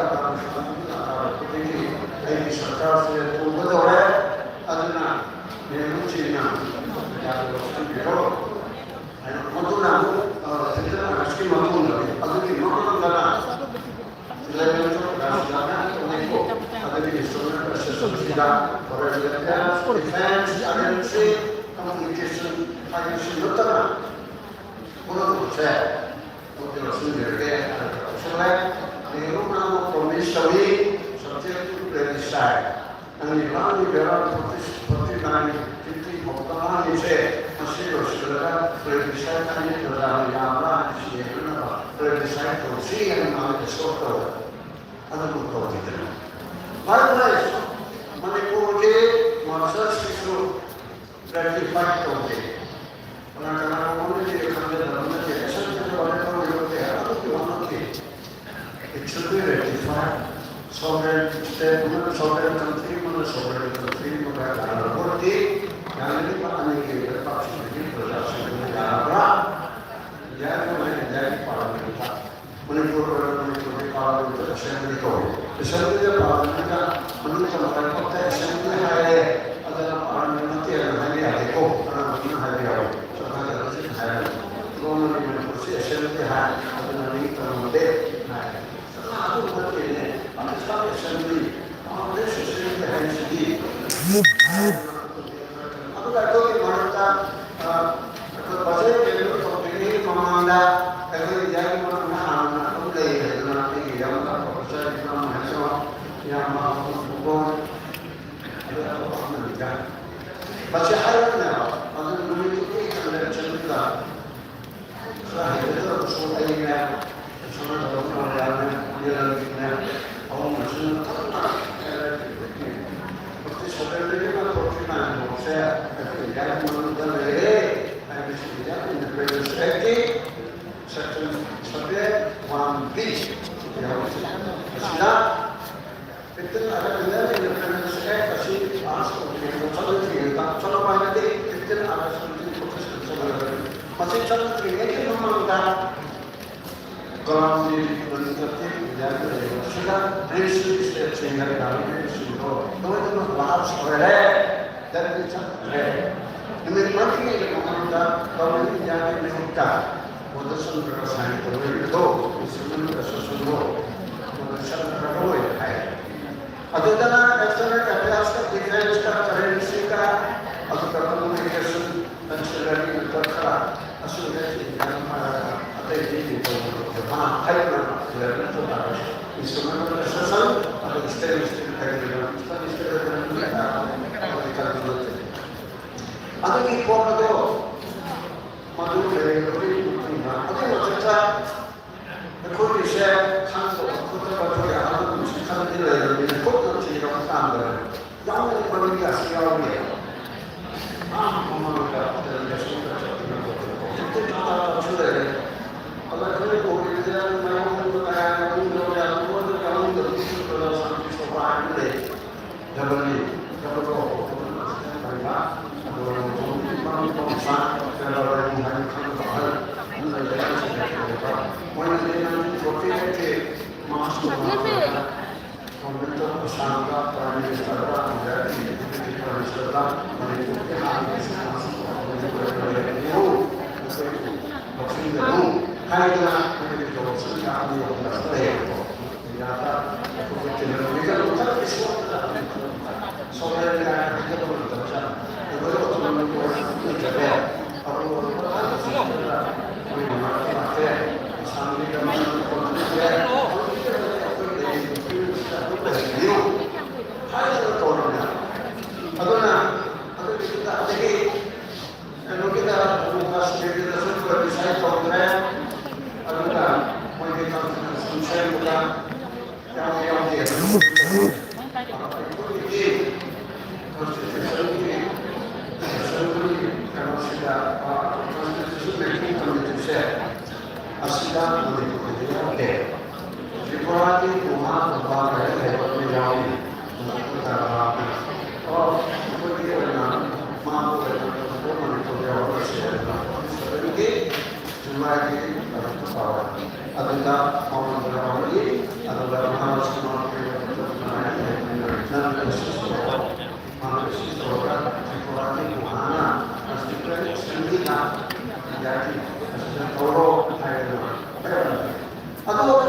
प्रतिक्रिया सरकार से तो बदौड़े अदना मेरे चीना यार बिरो मधुना जितना राष्ट्रीय मधुना अदुकी मधुना 11th of August उनको अदुकी student association Masida, for defense, identity, communication, financial, notamment. Uno non c'è, tutti lo studio che è in una commissione soggetto per design. Negli anni verranno potranno tutti portare c'è, ma se lo si vedrà per design anche per la avanti, si è una per design così e non anche sotto. Hanno tutto di te. Ma adesso, ma ne può che, ma sa stesso per il fatto che una canale di cambiare che è sempre la cosa che ha tutti vanno che e ci deve fare sobre una sobre il contributo sobre il contributo per la lavoro che hanno di fare che per farsi di progettazione avrà gli altri parlamentari non è pure parlamentare sempre di cose e sempre di parlamentare non sono per poter sempre fare alla parlamentare non è che non è come così è sempre una vita non è ma tu perché ma state sempre adesso sempre di allora dove guarda base che lo che comanda e poi già una lei una che ha una cosa di una un buon ma c'è allora ma non mi dico che c'è la sono delle sono perché sapere che la fortuna cioè gli altri non danno le in quello stretti sapere one piece si dà perché la realtà è che quello stretti si passa che non so che sono mai perché la ma se c'è un cliente non manca con gli altri pensi se c'è in realtà dove devono fare deve dire e mi manca che comanda dove gli altri risultati quando sono presenti dove il dopo sono quando sono per voi addirittura essere capace di fare caratteristica per comunicazione pensieri per assolutamente a te di ma hai una insomma la sensazione di stare anche il popolo ma tu prima adesso c'è per cui c'è tanto potrebbe fare non si sa dire il popolo ci non cambia non è quello che si ha come non capita di ascoltare allora come puoi vedere una cosa che non sono più sopra da lì dopo ma allora non sa allora non hai che convinto passando per l'amministratore Atau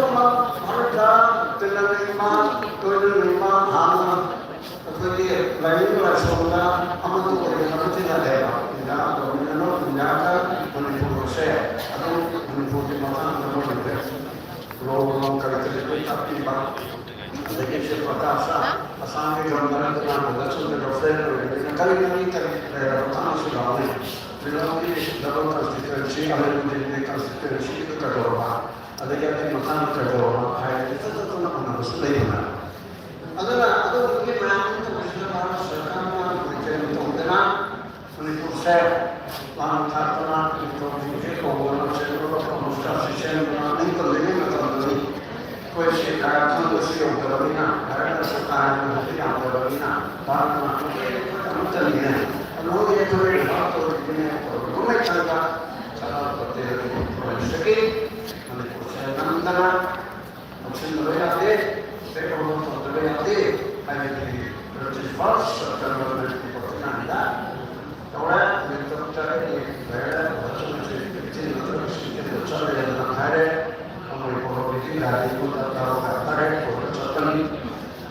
lain langsungnya amat tuh kalau tidak ada tidak dominan tidak manipulasi atau manipulasi macam apa belum kali terjadi tapi bang jadi siapa kasa asal kita gambaran dengan belajar dengan referensi kali pertama sudah ini belum ini dalam konstitusi ada di konstitusi itu kedua ada yang macam kedua hai itu tentu harus lainnya adalah atau bagaimana untuk menjelaskan sekarang berbicara tentang menipusnya langkah untuk menjelaskan seluruh komunikasi yang ini terjadi kuisi karakter yang berbeda karena sekarang yang berbeda karena terjadi lalu itu waktu ini rumah tangga cara berpikir menipusnya antara opsi berada saya kalau terjadi hanya di berjifas dan berpikirkan orang untuk cari berada macam kecil terus kita cari yang ada kami politik dari kita tahu kata percakapan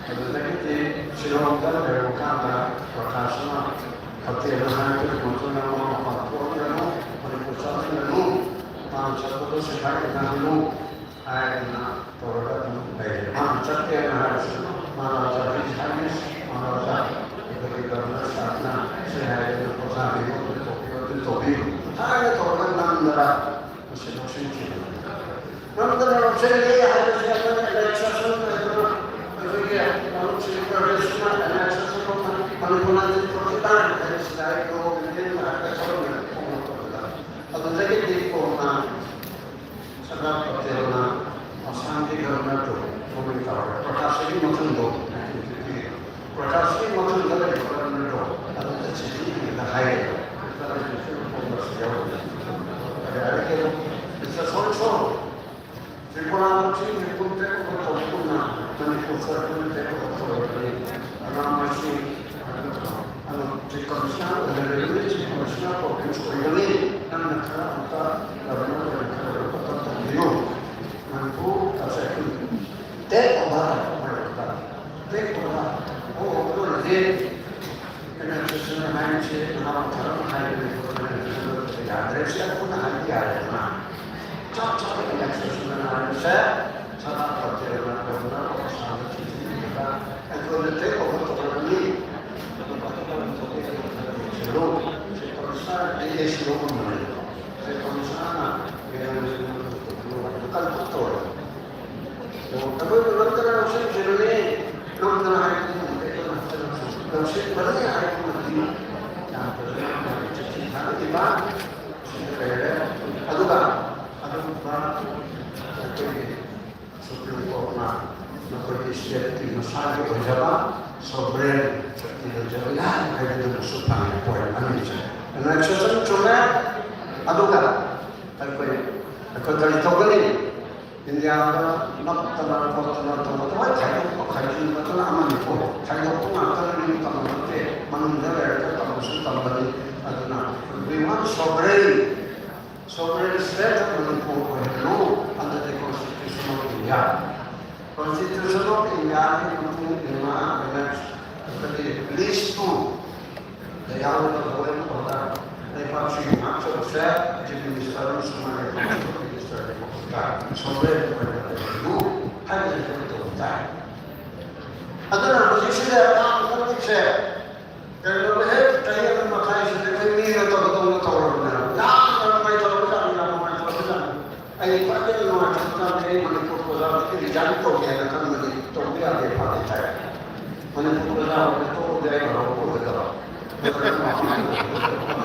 jadi di Sri-Lanka dari Kanada perkasaan hati yang itu bukan nama apa yang percakapan itu macam itu sekarang dulu ayat Torah itu macam yang harus mana jadi hadis mana jadi kita sana saya itu pasal itu topik ada Torah nandara masing-masing nandara saya ada siapa ada sesuatu itu begitu kalau saya bersama ada sesuatu manipulasi perkataan dari saya itu mungkin ada sesuatu atau jadi di forma sebab pertama asan di dalam itu komentar perkasa ini macam itu perkasa ini macam itu dari dalam itu atau terjadi kita hai kita harus forma sejauh ada yang bisa solusi Sekolah macam ni pun tak berkona, manipulasi pun tak berkona. Anak masih, anak sekolah ada lebih sekolah pun sekolah ini, anak kita dalam kerja tertentu, mampu asal itu. Tak orang, tak orang. Oh, betul je. Kerana sesuatu macam orang orang hari ini ada siapa pun hari ada. Cocok dengan sesuatu saya cara perjalanan benar bersama kita kalau detik orang ini seluruh seperti di seluruh mana seperti yang bukan betul. Tapi dalam terang usaha ini dalam terang hari ini dalam sebenarnya hari ini yang terjadi di mana aduh ada beberapa sebelum corona beristirahat di masyarakat berjalan sobre tidak jalan ada di supaya poin Indonesia. Dan sesuatu cuma adukan aku dari Togal ini India nak tanah kaji betul aman itu kaji itu akan ini tanah itu manusia ada tanah sultan aduna memang Sovereign state menempur penuh under the Constitution of India. Constitution of India itu lima seperti list tu. Yang boleh orang dapat masuk saya jadi minister semua minister demokrat. Sovereign penuh hanya itu tak. Aduna posisi dia orang saya. Kalau leher saya memakai seperti ini atau betul-betul Ay pada luar kita ini manipulasi kita jangan kau dia akan menjadi dia ada pada saya. Manipulasi itu dia orang itu betul.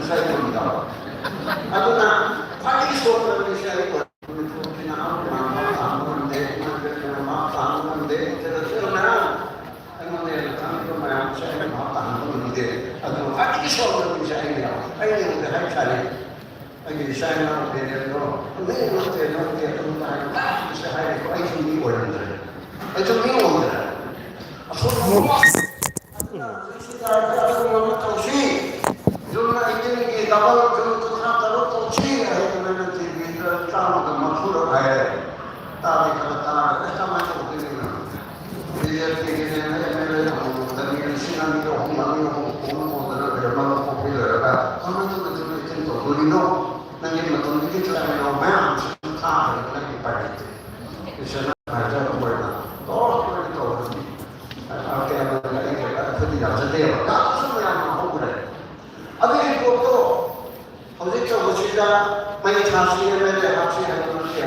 Saya pun tahu. Aduna pagi sore ini saya ikut manipulasi nama terus Aduna pagi sore ini saya ini udah hari Lagi saya nak belajar dulu. Ini nak tentang saya itu aja ni orang tu. Aja ni orang tu. Asal semua. Kita ada orang tahu sih. Jumlah ini kita dapat jumlah kita tahu sih. Itu nanti kita tahu dengan maksud apa. Tapi kalau tahu, kita macam begini. Dia begini, dia tadi sini 많이 하고 보는 모델을 얼마나 popular가 어느 정도 좀 우리도 nanti betul itu kita memang suka dengan ibadah itu. Di sana ada warna, oh itu oke itu tidak sedih. Kalau semua yang mau boleh. Ada yang foto, kalau itu kita main hasil ada hasil ada manusia.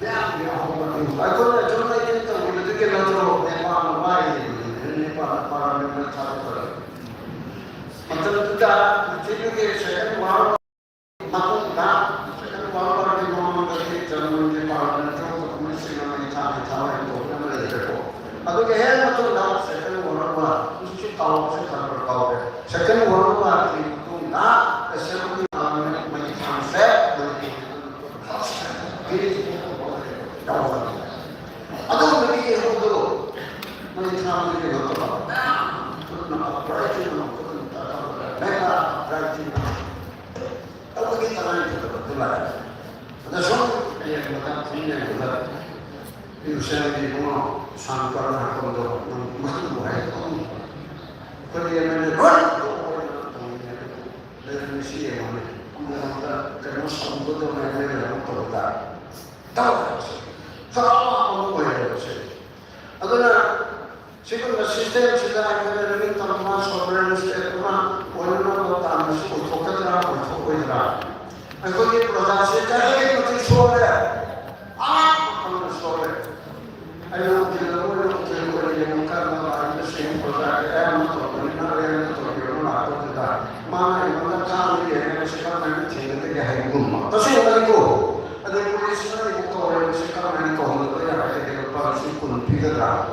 Ya, dia mau boleh. Aku nak cuma itu kita kita lalu memang main ini para memang cara. Macam kita juga saya mau Aku tak, sekarang baru di mana dari zaman di mana jauh komisi yang cari itu yang mereka itu. Aku kehal macam dah sekarang orang mesti tahu sekarang tahu. Sekarang orang itu nak sesuatu yang macam saya jadi tahu. Aku beri itu dulu, macam ini itu. Nak berarti mereka berarti Kalau kita lain itu betul lah. Ada semua yang kita punya juga. Itu saya di mana sampai nak untuk masuk buat itu. Kalau yang mana dari misi yang mana kita kerana sampai tu mana yang untuk kita tahu. Sama orang boleh bersih. Adanya Sikun sistem sudah ada lebih tampak sovereign state mana orang orang tak mesti fokus lah. Aku ni proses cari mesti sovereign. Apa sovereign? Ayo kita yang karena ada sistem proses yang mana mana yang cari yang sekarang ini tinggal di Haigun. Tapi yang itu ada polisi yang itu orang sekarang ini kau tu yang ada di luar sikun tiga dah.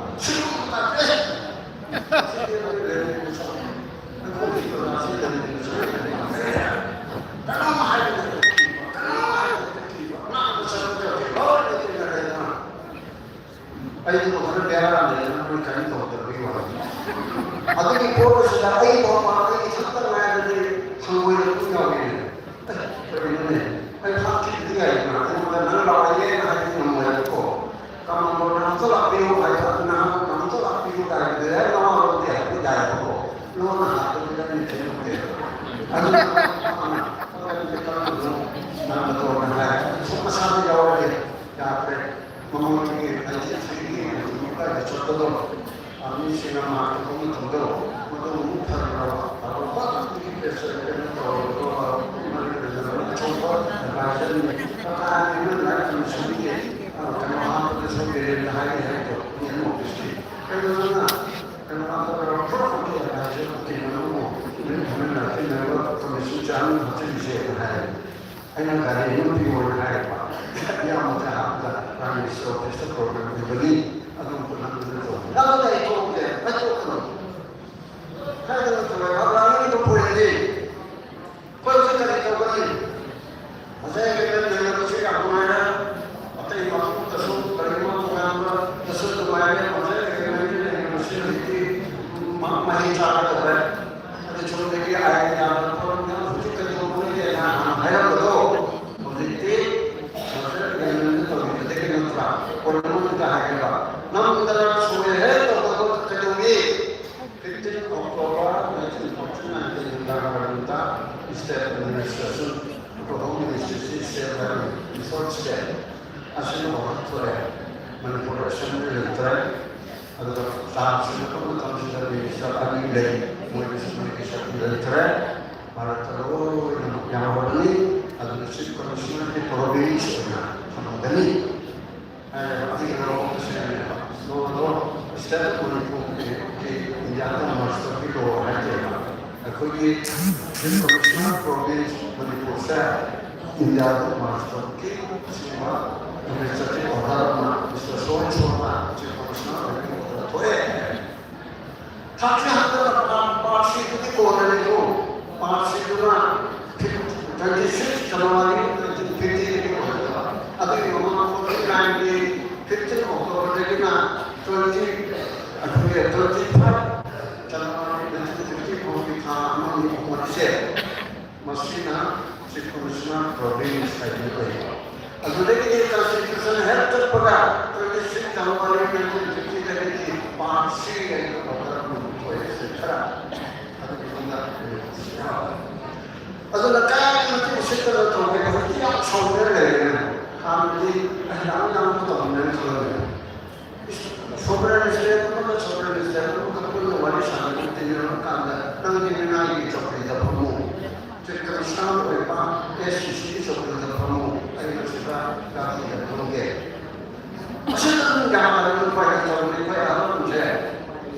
보였을까? 어떤 까만 식구를 통해서 그냥 소리를 내는 사람들이 아무도 없는 그런 소리를 내는 소리를 내는 그런 말이 사는 때는 간다. 당기나 이 쪽에다 보고 그 사람을 봐 예수시 쪽에다 보고 아이가 가기 그런 게 어쨌든 가만히 봐야 되는 거야. 문제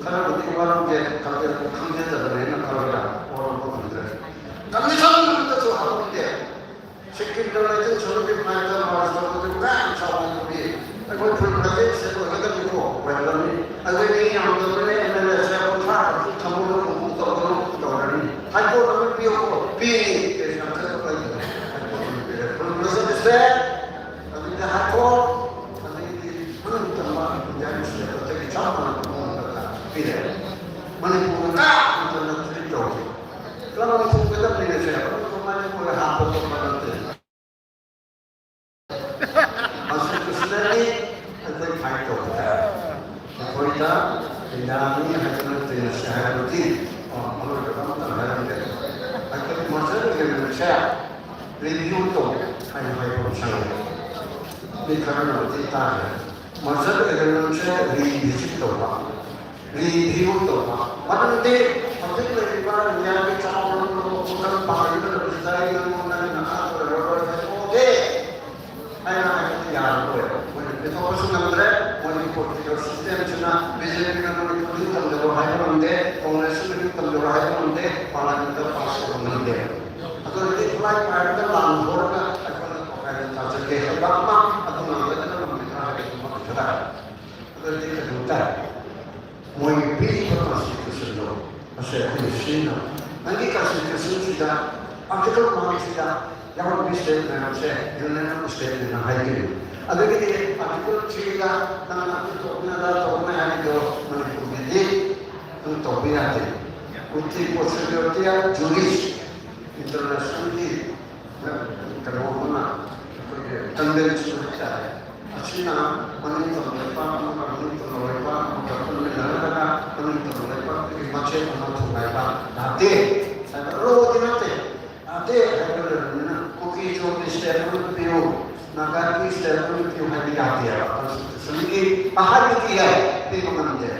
사람들이 말하는 게 가게로 강제자들에는 가게라 오라고 하는데 강제자들도 하는데 새끼들한테 저렇게 말하는 말씀을 딱 잡아놓기 그걸 불편하게 세고 해가지고 왜 그러니 아들이 양들에 MLS하고 다 전부를 공부 떠오르는 거라니 할거를 비우고 비니 생각해서 그래서 글쎄 아들이 할거 아들이 하는 것만 그냥 있어요 되게 잡아놓는 거다 비래 만약에 딱 인터넷 들이죠 그러면 공부다 비례세요 그럼 만약에 한번 더 받았대 Kita dinami hasilnya dengan sehari menurut kamu terhadap itu. Akhirnya masa dengan saya review tu hanya bersama. Di karena kita masa dengan saya review tu Mana nanti mungkin lebih banyak yang kita bukan paham itu dari mana nak oke. Ayah yang boleh. Itu harus ngambil political system cina BJP kan itu tamdo hayaronde Congress itu tamdo hayaronde parliament pass horonde agar itu mulai ada langkah akan terjadi apa atau namanya itu kita agar itu kedutaan mau pilih konstitusi itu masih konstitusi nanti konstitusi sudah artikel mana sudah yang bisa dengan saya dengan state dengan hadir ಅದಕ್ಕೆ article 3 ನಾನು ತೋರಿಸಿದ್ದು ಮನೆಯಲ್ಲಿ ತೋರಿಸಿದೆ ಉತ್ತಿ possibility juris internationally corona tendency ಇರುತ್ತದೆ ಅಚಿನ ಮನೆ ತೋರಿಸಪ್ಪ ಮನೆ ತೋರಿಸಪ್ಪ ಮಚ್ಚೆ ತೋರಿಸಪ್ಪ ಅದೇ ರೋದಿನತೆ ಅದೇ ಕುಕಿ ಜೋಡಿಸ್ತೆ ಬಿಯೋ Nagar की स्टेटमेंट क्यों नहीं आती है सुनिए बाहर की है तीन मंदिर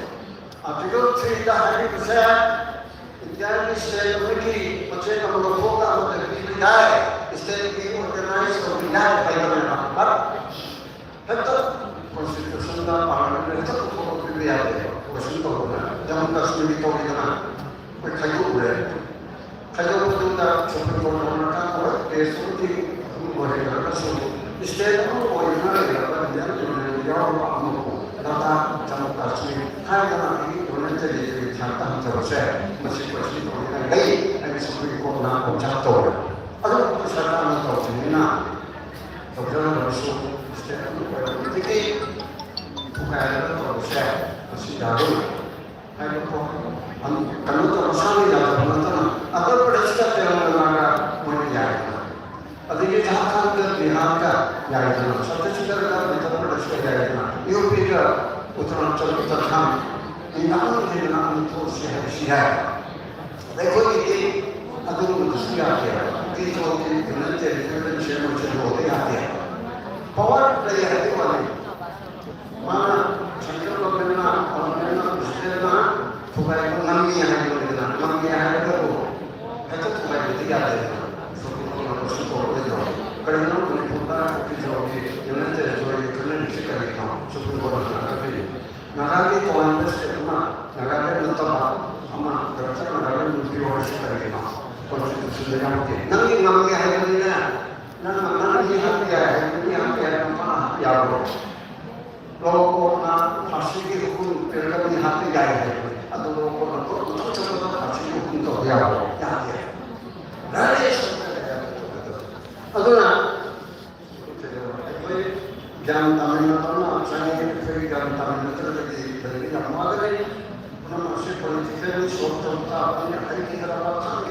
आर्टिकल 3 का है कि से इंडिया की स्टेटमेंट की बच्चे का लोग होगा मतलब भी जाए स्टेट की ऑर्गेनाइज हो जाए फाइनल में पर तो कॉन्स्टिट्यूशन का पार्लियामेंट में तो को भी आते हैं क्वेश्चन तो होगा जम्मू कश्मीर तो इतना कोई खायो है खायो तो दा सुप्रीम कोर्ट में का और देश की बोलेगा तो Istilah orang yang jauh amu, data jauh kasih, hai orang ini orang jadi cerita terus masih masih orang lain, yang seperti korang orang jatuh. Ada persoalan atau cina, orang masuk istilah orang ini bukan terus masih jauh. Hai orang, kalau terus kami jauh mana, agar persiapan yang mana menjadi. ಅದಕ್ಕೆ Jharkhand Bihar ಯಾಯಿತು Chhattisgarh Uttar Pradesh ಯಾಯಿತು UP का उत्तरांचल उत्तराखंड इन नामों के नाम तो शहर है देखो ये अगर दूसरी आते हैं कि जो कि गलत शहरों से होते आते हैं पावर प्ले रहते वाले माना शंकर को मिलना और मिलना दूसरे थोड़ा नमी है तो है तो थोड़ा दिया जाता है Karena boleh buka video yang nanti jadi kena dikira kita sebelum orang nak Nagari Congress itu mah nagari utama sama kerja nagari video harus kita konstitusi yang oke. Nanti ngambil hari ini nanti hari apa ya bro. Logo na masih hukum perlu hati jaya. Atau logo na tu coba masih hukum tu ya bro. Ya. Dari Aduna, jangan taman saya pergi jangan taman lagi dari yang mana ni, masih politik soal apa ni, hari kita dapat,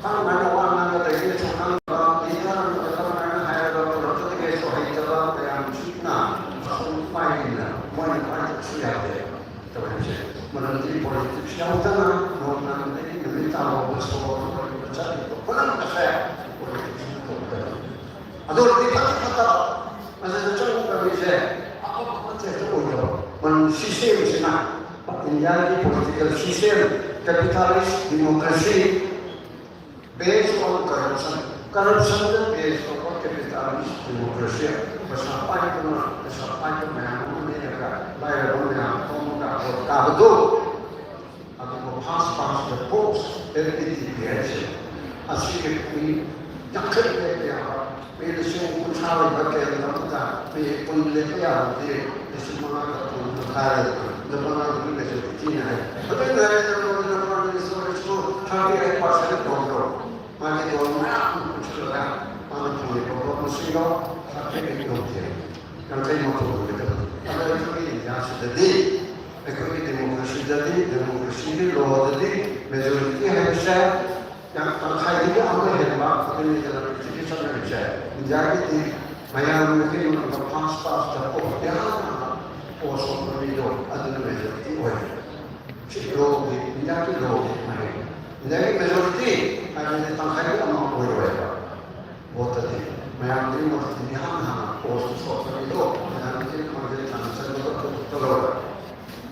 mana orang dari sana, kita orang hire orang tu so kita yang cina, main siapa, tu macam Menteri Politik yang utama mengenai meminta bersama berbicara itu pernah saya politik itu. Aduh di kata masa itu kami saya apa itu sistem sana India political system kapitalis demokrasi based on corruption is based on kapitalis demokrasi bersampai ke mana bayar dunia betul atau pas the post dari DPS asli ini yang kerja ya ini semua usaha bagian kita ini pun lepas di semua negara negara ini seperti ini betul negara ini seperti tapi pasal kontrol mana orang sudah mana punya problem sih tapi itu yang saya mau betul ada itu yang sudah ekonomi demokrasi ini loh jadi majority harusnya yang terkait itu apa hebat ini dalam kritik sana bisa menjadi banyak mungkin untuk pas terpok ya poso pemilu ada majority loh menjadi loh menjadi majority ada terkait sama apa buat tadi banyak ini masih dihantar poso pemilu banyak ini menjadi tantangan untuk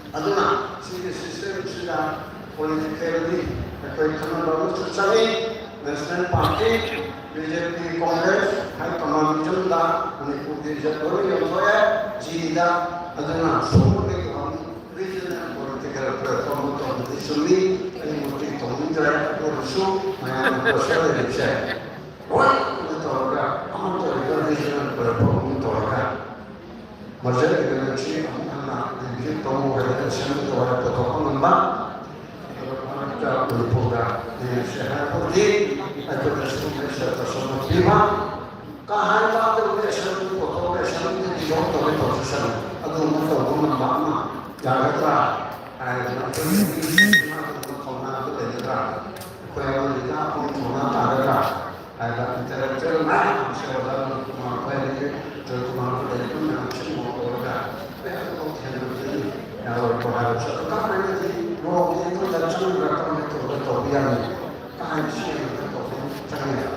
aduna sistem sudah politik ini ekonomi bagus sekali national party BJP Congress hai tamam jumlah mengikuti jadwal yang saya jika aduna semua regional political platform untuk disuli ini mesti tolong urus yang proses ini orang itu orang amat regional platform itu orang Maksudnya dengan si anak ini tahu ada siapa tu ada tokoh lembah, ada berpura di sehat putih, ada bersuara sesuatu lima, kahar pada bersuara tokoh bersuara di jauh dari proses ada untuk lembah jaga ada ini kona itu jaga, kau lihat pun kona ada intelektual mana siapa dalam kau ini terutama dari pun yang semua orang kalau harus karena ini mau itu dan semua itu bertopian kan sih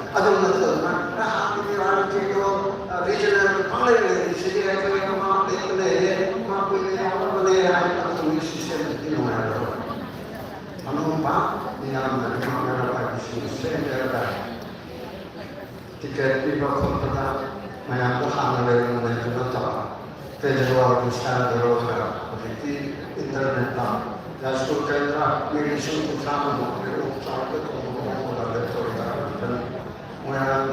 ada mana ini orang itu regional panel di sini ada yang mau ini mau ini orang ini atau sistem itu mana apa ini nama apa sistem ada tiket di bawah kota Mayang Tuhan dari mana juga tahu. Federal Minister Dorota, seperti internet tam. Dan sekolah medicine utama mungkin sampai ke orang doktor dan Mayang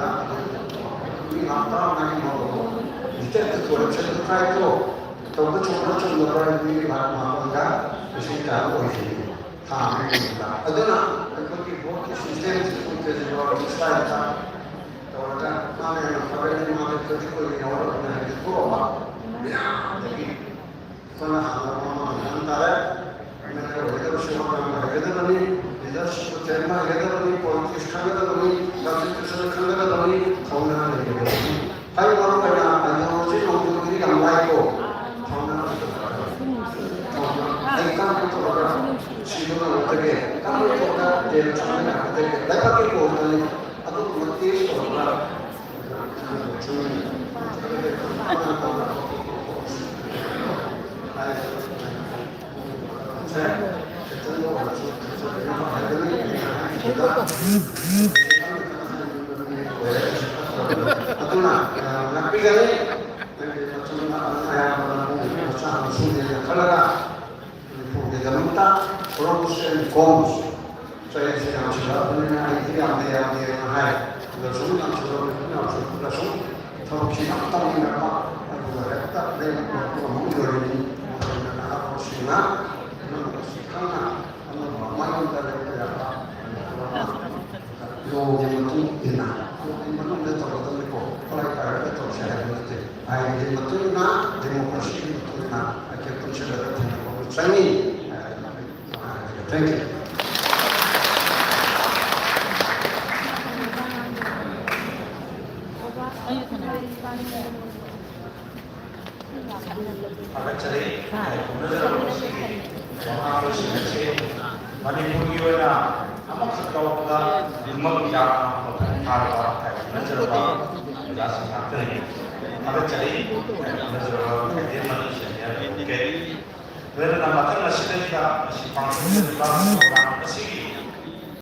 ini apa lagi mau? Kita itu orang cerita itu, tahu cuma orang ini mana enggak, mesti tahu ini. Kami juga. Aduna, kalau kita sistem itu federal Minister orang mana yang kabar ini mana kerja ini orang yang itu apa? Ya, jadi kalau orang antara mereka itu semua orang itu ni, leadership tema itu ni, politik kami itu ni, konstitusi kami itu ni, kawan itu. Tapi orang kena ada orang yang ini kan lain kawan itu. Ikan itu orang siapa orang itu, kamu itu orang dia cuma ada, lepas itu orang atau politik orang Thank you. Akan cari, benar 원하시는지 만약에 우리가 아마 가까웠다 음악이 야가 다르다 먼저가 야스 같은 ada cari menjual dia manusia oke. Karena nama kan masih ada juga masih panggung orang masih